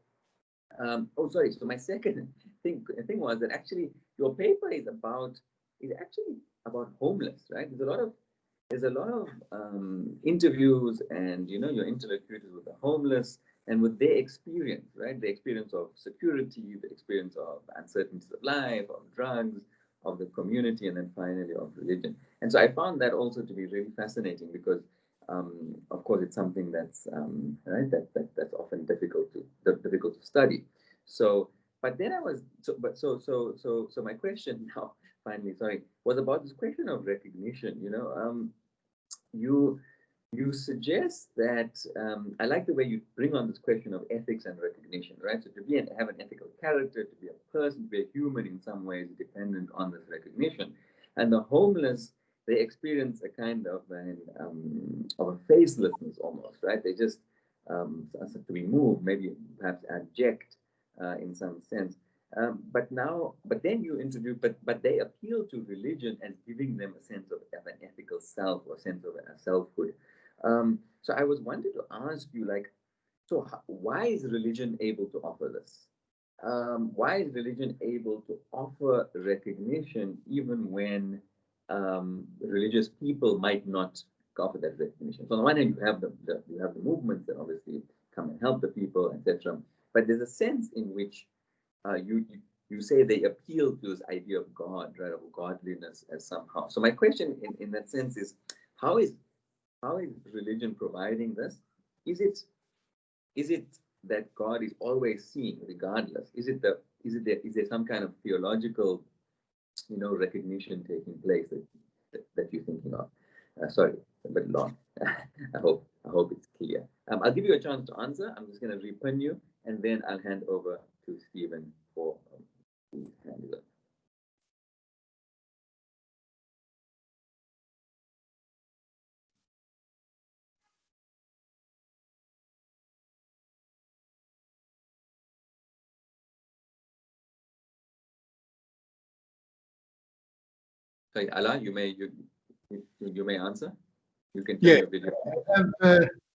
sorry. So my second thing was that actually your paper is actually about homeless, right? There's a lot of interviews and your interlocutors with the homeless and with their experience, right? The experience of security, the experience of uncertainties of life, of drugs, of the community, and then finally of religion. And so I found that also to be really fascinating because, of course, it's something that's right that's often difficult to study. So, but then I was so my question now finally, sorry, was about this question of recognition. You suggest that I like the way you bring on this question of ethics and recognition, right? So to have an ethical character, to be a person, to be a human in some ways dependent on this recognition. And the homeless, they experience a kind of a facelessness almost, right? They just have to be moved, maybe perhaps abject in some sense. But then you introduce, but they appeal to religion as giving them a sense of an ethical self or a sense of a selfhood. So I was wanted to ask you, why is religion able to offer this? Why is religion able to offer recognition even when religious people might not offer that recognition? So on the one hand, you have the movements that obviously come and help the people, etc. But there's a sense in which you say they appeal to this idea of God, right, of godliness as somehow. So my question in that sense is, how is religion providing this? Is it that God is always seen regardless? Is there some kind of theological, recognition taking place that you're thinking of? Sorry, a bit long. I hope it's clear. I'll give you a chance to answer. I'm just going to repin you, and then I'll hand over to Stephen for his hand up. Sorry, Allah, you may answer. You can turn your video.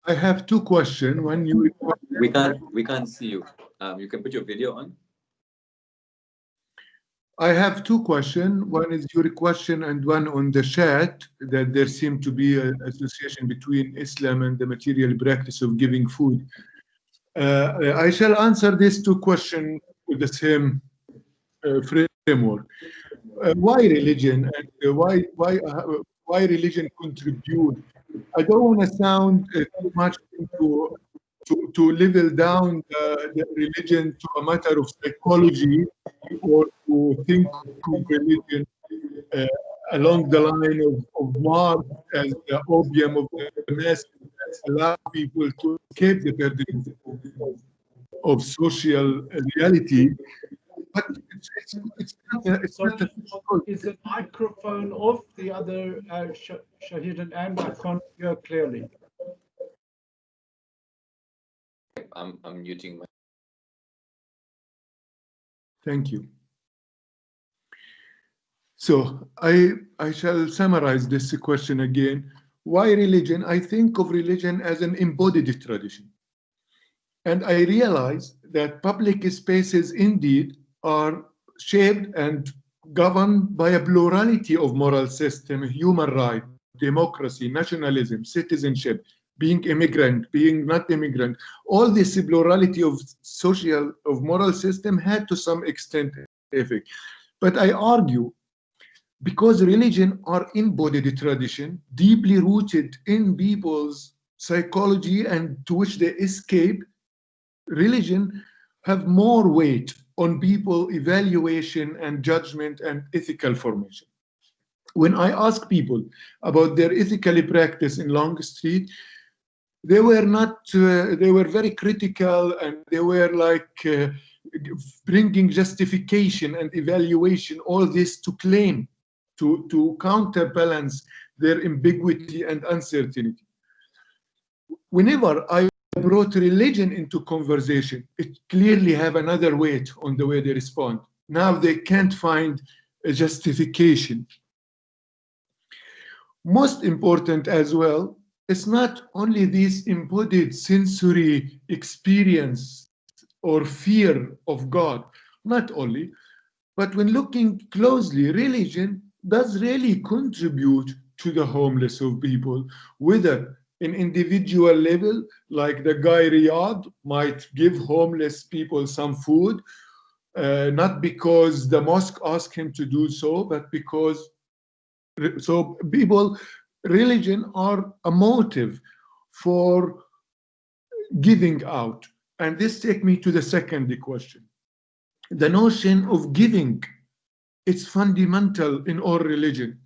I have two questions. One, we can't see you. You can put your video on. I have two questions. One is your question and one on the chat, that there seemed to be an association between Islam and the material practice of giving food. I shall answer these two questions with the same framework. Why religion and why religion contribute? I don't want to sound too much to level down the religion to a matter of psychology, or to think of religion along the line of Marx as the opium of the masses, allow people to escape the burdens of social reality. But it's not a is the microphone off? The other Shaheed and I can't hear clearly. I'm muting my. Thank you. So I shall summarize this question again. Why religion? I think of religion as an embodied tradition. And I realize that public spaces indeed are shaped and governed by a plurality of moral systems, human rights, democracy, nationalism, citizenship, being immigrant, being not immigrant. All this plurality of moral system had to some extent effect. But I argue, because religion are embodied tradition, deeply rooted in people's psychology and to which they escape, religion have more weight on people evaluation and judgment and ethical formation. When I ask people about their ethical practice in Long Street, they were not, they were very critical, and they were like bringing justification and evaluation, all this to claim, to counterbalance their ambiguity and uncertainty. Whenever I brought religion into conversation, it clearly have another weight on the way they respond. Now they can't find a justification. Most important as well, it's not only this embodied sensory experience or fear of God, not only, but when looking closely, religion does really contribute to the homeless of people, whether in individual level, like the guy Riyadh might give homeless people some food, not because the mosque asked him to do so, but because so people, religion are a motive for giving out. And this takes me to the second question. The notion of giving, it's fundamental in all religion.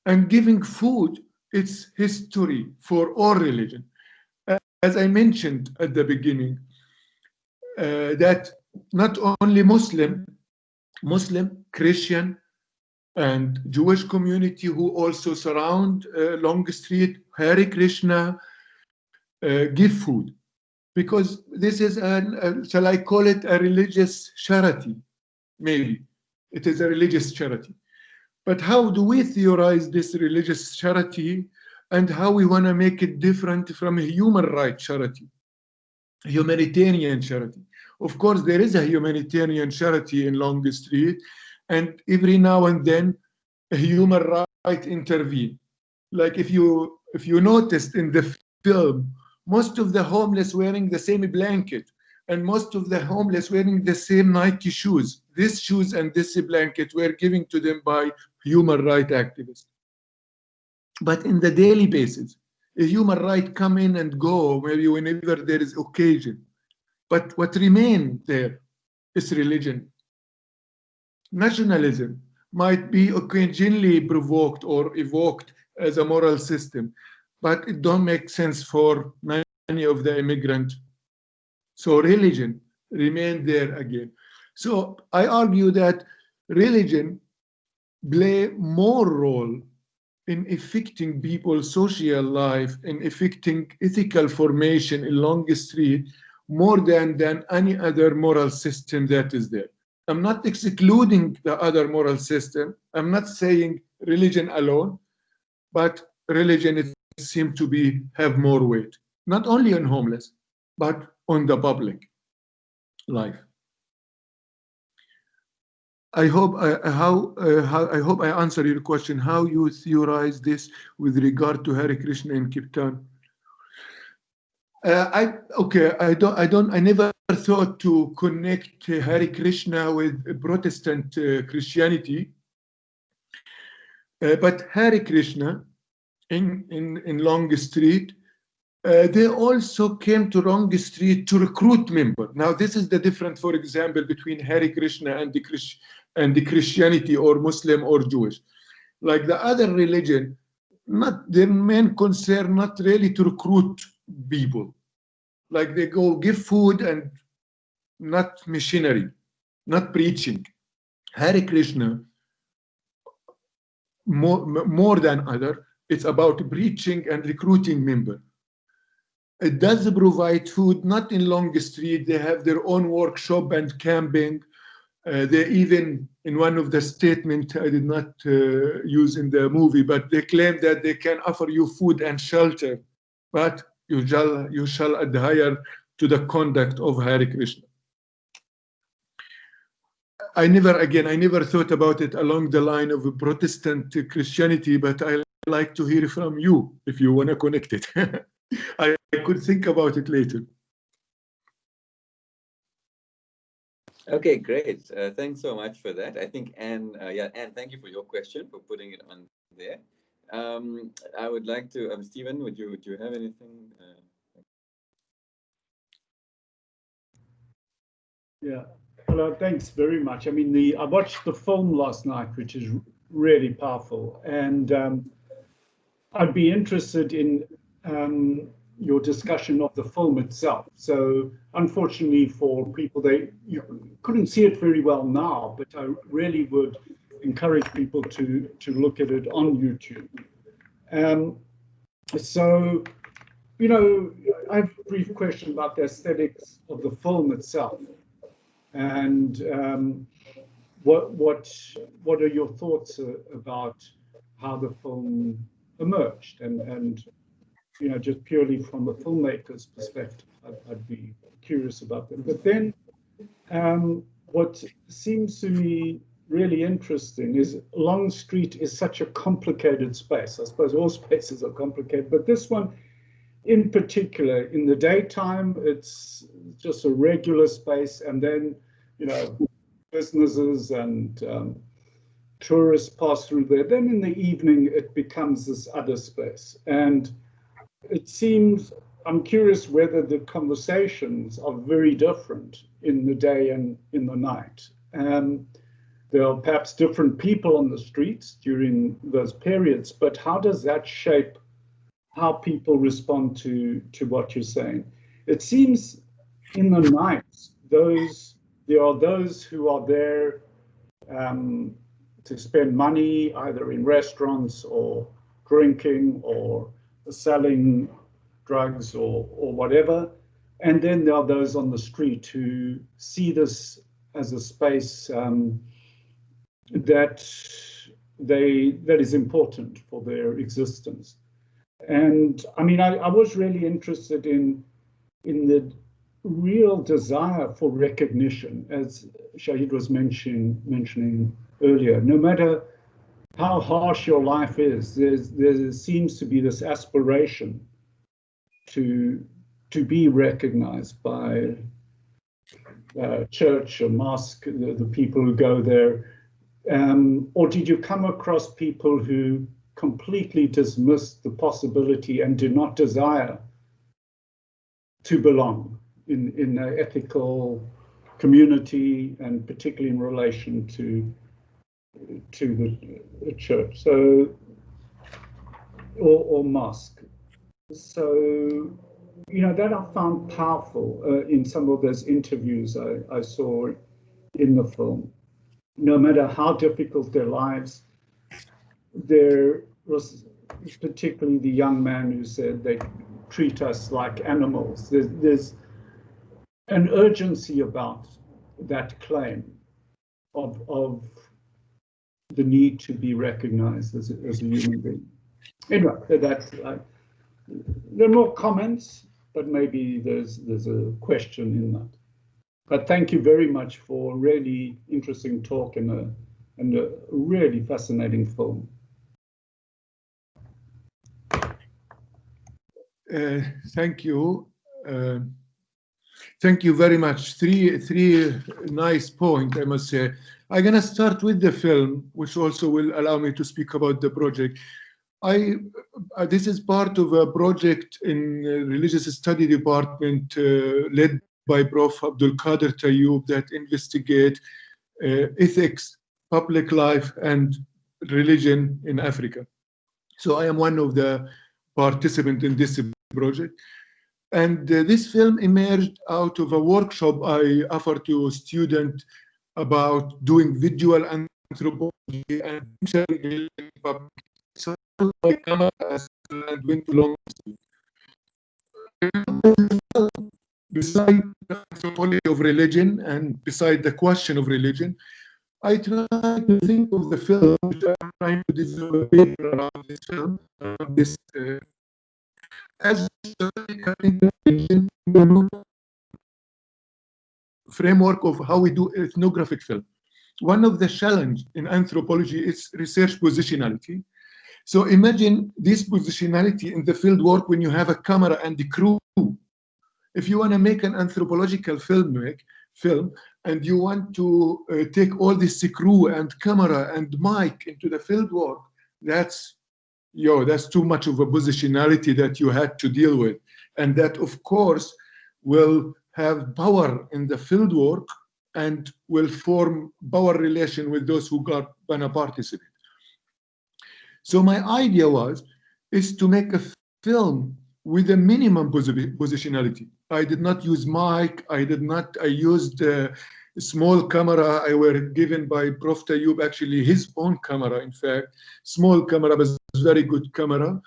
And giving food, it's history for all religion. As I mentioned at the beginning, that not only Muslim, Christian, and Jewish community who also surround Long Street, Hare Krishna, give food. Because this is, shall I call it a religious charity? Maybe. It is a religious charity. But how do we theorize this religious charity and how we want to make it different from a human rights charity, humanitarian charity? Of course, there is a humanitarian charity in Long Street, and every now and then a human right intervene. Like if you noticed in the film, most of the homeless wearing the same blanket, and most of the homeless wearing the same Nike shoes. These shoes and this blanket were given to them by human rights activists. But in the daily basis, a human right come in and go, maybe whenever there is occasion. But what remain there is religion. Nationalism might be occasionally provoked or evoked as a moral system, but it don't make sense for many of the immigrants. So religion remained there again. So I argue that religion play more role in affecting people's social life, in affecting ethical formation in Long Street, more than any other moral system that is there. I'm not excluding the other moral system. I'm not saying religion alone, but religion it seems to be have more weight, not only on homeless, but on the public life. I hope I hope I answer your question. How you theorize this with regard to Hare Krishna in Cape Town? I never thought to connect Hare Krishna with Protestant Christianity, but Hare Krishna in Long Street, they also came to Long Street to recruit members. Now this is the difference, for example, between Hare Krishna and the Christianity or Muslim or Jewish. Like the other religion, not their main concern, not really to recruit people. Like they go give food and not missionary, not preaching. Hare Krishna, more than other, it's about preaching and recruiting members. It does provide food, not in Long Street. They have their own workshop and camping. They even, in one of the statements I did not use in the movie, but they claim that they can offer you food and shelter, but you shall adhere to the conduct of Hare Krishna. I never thought about it along the line of Protestant Christianity, but I like to hear from you if you want to connect it. I could think about it later. Okay, great. Thanks so much for that. I think Anne, Anne, thank you for your question, for putting it on there. I would like to, Stephen, do you have anything? Yeah. Hello, thanks very much. I mean, I watched the film last night, which is really powerful, and I'd be interested in your discussion of the film itself. So unfortunately for people, you couldn't see it very well now, but I really would encourage people to look at it on YouTube. So, you know, I have a brief question about the aesthetics of the film itself, and what are your thoughts about how the film emerged, and you know, just purely from a filmmaker's perspective, I'd be curious about that. But then, what seems to me really interesting is Long Street is such a complicated space. I suppose all spaces are complicated, but this one in particular, in the daytime, it's just a regular space, and then, you know, businesses and tourists pass through there. Then in the evening, it becomes this other space. And it seems, I'm curious whether the conversations are very different in the day and in the night. There are perhaps different people on the streets during those periods, but how does that shape how people respond to what you're saying? It seems in the night, there are those who are there to spend money either in restaurants or drinking or selling drugs or whatever. And then there are those on the street who see this as a space that is important for their existence. And I mean, I was really interested in the real desire for recognition, as Shaheed was mentioning earlier. No matter how harsh your life is, there seems to be this aspiration to be recognized by church or mosque, the people who go there. Or did you come across people who completely dismissed the possibility and do not desire to belong in an ethical community, and particularly in relation to the church, so or mosque? So, you know, that I found powerful in some of those interviews I saw in the film. No matter how difficult their lives, there was particularly the young man who said they treat us like animals. There's an urgency about that claim of the need to be recognized as a human being. Anyway, that's there are more comments, but maybe there's a question in that. But thank you very much for a really interesting talk and a really fascinating film. Thank you. Thank you very much. Three nice points, I must say. I'm going to start with the film, which also will allow me to speak about the project. This is part of a project in religious study department led by Prof. Abdul Qadir Tayob that investigate ethics, public life, and religion in Africa. So I am one of the participants in this project. And this film emerged out of a workshop I offered to students about doing visual anthropology and public. So I came up and went along. Beside the anthropology of religion and beside the question of religion, I tried to think of the film, which I'm trying to develop a paper around this film, as a framework of how we do ethnographic film. One of the challenges in anthropology is research positionality. So imagine this positionality in the field work when you have a camera and the crew. If you want to make an anthropological film and you want to take all this crew and camera and mic into the field work, that's too much of a positionality that you had to deal with. And that, of course, will have power in the field work and will form power relation with those who are going to participate. So my idea is to make a film with a minimum positionality. I did not use mic. I used Small camera I were given by Prof. Tayob, actually his own camera, in fact, small camera, but very good camera.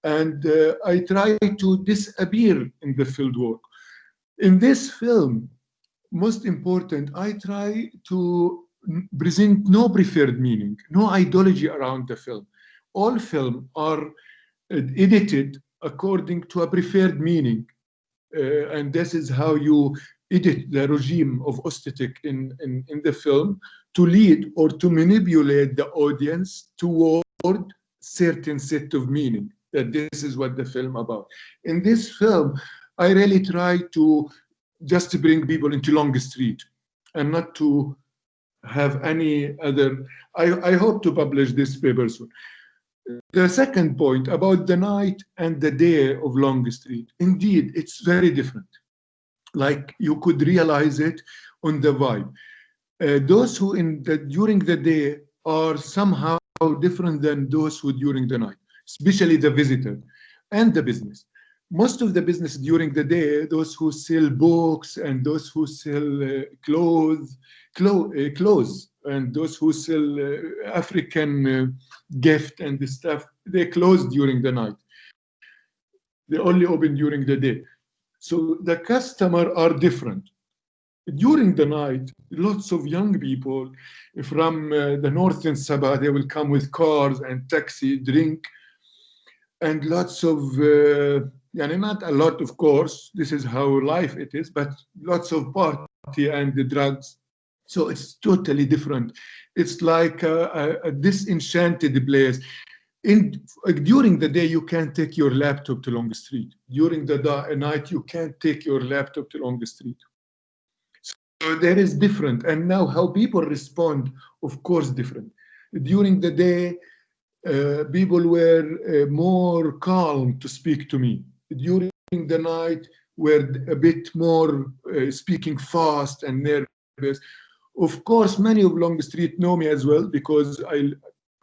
And I try to disappear in the field work. In this film, most important, I try to present no preferred meaning, no ideology around the film. All films are edited according to a preferred meaning. And this is how you edit the regime of aesthetic in the film to lead or to manipulate the audience toward certain set of meaning, that this is what the film about. In this film, I really try to just bring people into Long Street and not to have any other. I hope to publish this paper soon. The second point about the night and the day of Long Street, indeed, it's very different. Like you could realize it on the vibe. Those who during the day are somehow different than those who during the night, especially the visitor and the business. Most of the business during the day, those who sell books and those who sell clothes, and those who sell African gift and the stuff, they close during the night. They only open during the day. So the customer are different. During the night, lots of young people from the northern Sabah, they will come with cars and taxi, drink, and lots of, not a lot, of course, this is how life it is, but lots of party and the drugs. So it's totally different. It's like a disenchanted place. During the day, you can't take your laptop to Long Street. During the night, you can't take your laptop to Long Street. So there is different. And now how people respond, of course, different. During the day, people were more calm to speak to me. During the night, were a bit more speaking fast and nervous. Of course, many of Long Street know me as well because I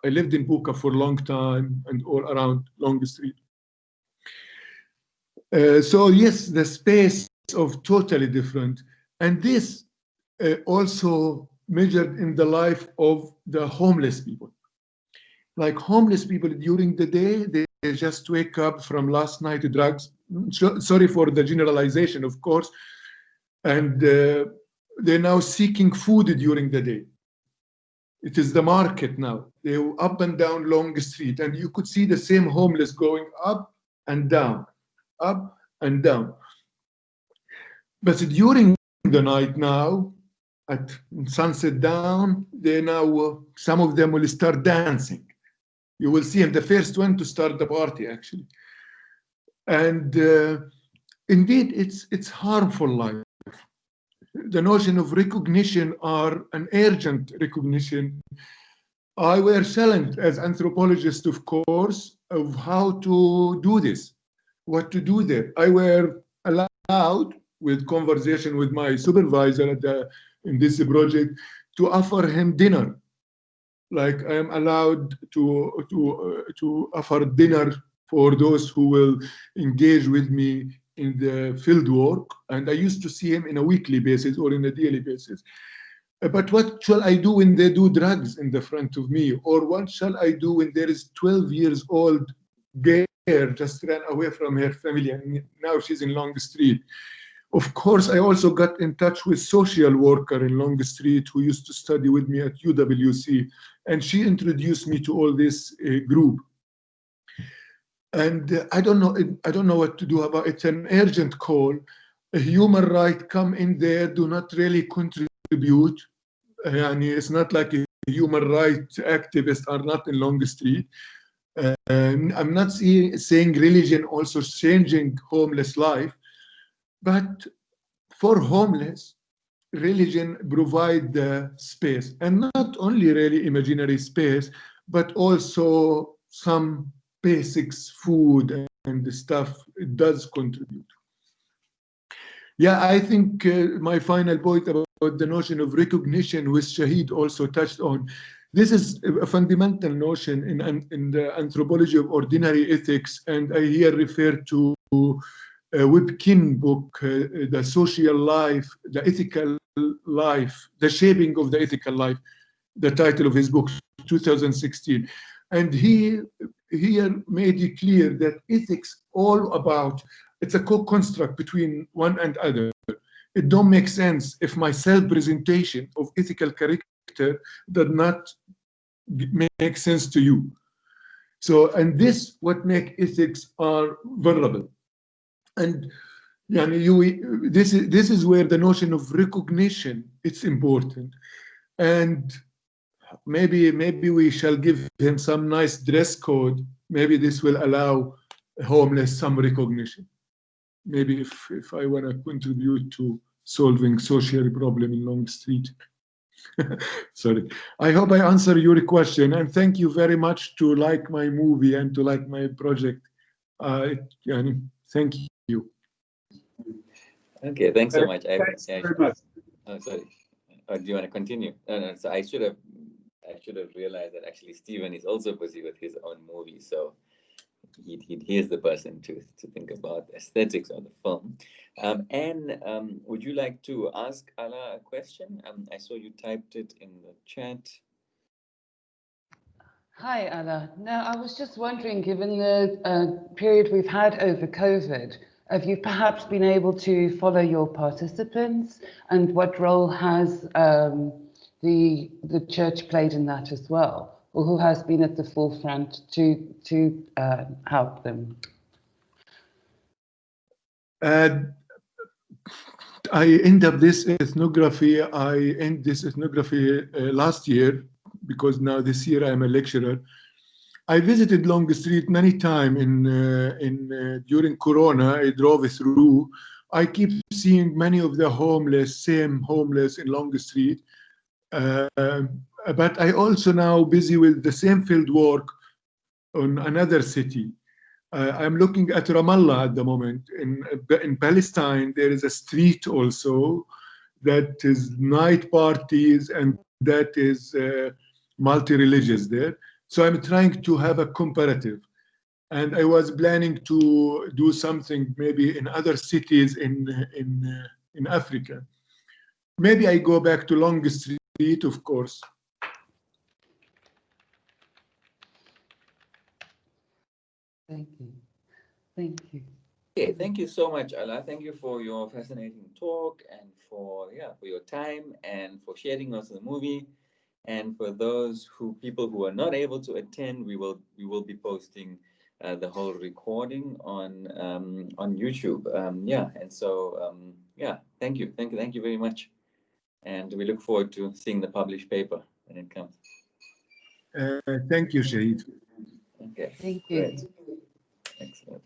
lived in Buka for a long time and all around Long Street. So yes, the space of totally different. And this also measured in the life of the homeless people. Like homeless people during the day, they just wake up from last night drugs. Sorry for the generalization, of course. And they're now seeking food during the day. It is the market now. They're up and down Long Street, and you could see the same homeless going up and down, up and down. But during the night now, at sunset down, they now, some of them will start dancing. You will see him, the first one to start the party, actually. And indeed, it's harmful life. The notion of recognition are an urgent recognition. I were challenged as anthropologist, of course, of how to do this, what to do there. I were allowed, with conversation with my supervisor in this project, to offer him dinner. Like I am allowed to offer dinner for those who will engage with me in the field work, and I used to see him in a weekly basis or in a daily basis. But what shall I do when they do drugs in the front of me? Or what shall I do when there is 12 years old girl just ran away from her family and now she's in Long Street? Of course, I also got in touch with social worker in Long Street who used to study with me at UWC, and she introduced me to all this group. And I don't know what to do about it. It's an urgent call. A human right come in there, do not really contribute. And it's not like a human rights activists are not in Long Street. I'm not saying religion also changing homeless life, but for homeless, religion provide the space, and not only really imaginary space, but also some basics, food and the stuff, it does contribute. Yeah, I think my final point about the notion of recognition, which Shaheed also touched on, this is a fundamental notion in the anthropology of ordinary ethics, and I here refer to a Webkin book, The Social Life, the Ethical life, the shaping of the ethical life, the title of his book, 2016. And he here made it clear that ethics all about, it's a co-construct between one and other. It don't make sense if my self-presentation of ethical character does not make sense to you. So, and this what make ethics are vulnerable. And this is where the notion of recognition it's important. And maybe we shall give him some nice dress code. Maybe this will allow homeless some recognition. Maybe if I want to contribute to solving social problem in Long Street. Sorry. I hope I answer your question, and thank you very much to like my movie and to like my project. Thank you. Okay, thanks so much. Thanks very much. Oh, sorry. Do you want to continue? No. So I should have realized that actually Stephen is also busy with his own movie, so he is the person to think about aesthetics of the film. Would you like to ask Ala a question? I saw you typed it in the chat. Hi, Ala. Now, I was just wondering, given the period we've had over COVID, have you perhaps been able to follow your participants, and what role has the church played in that as well, or who has been at the forefront to help them? I end this ethnography last year, because now this year I am a lecturer. I visited Long Street many times during Corona. I drove through. I keep seeing many of the same homeless in Long Street. But I also now busy with the same field work on another city. I'm looking at Ramallah at the moment. In Palestine, there is a street also that is night parties, and that is multi-religious there. So I'm trying to have a comparative. And I was planning to do something maybe in other cities in Africa. Maybe I go back to Long Street, of course. Thank you. Thank you. Okay, thank you so much, Ala. Thank you for your fascinating talk, and for your time, and for sharing us the movie. And for those people who are not able to attend, we will be posting the whole recording on YouTube. And so thank you very much, and we look forward to seeing the published paper when it comes. Thank you, Shaheed. Okay. Thank you. Great. Excellent.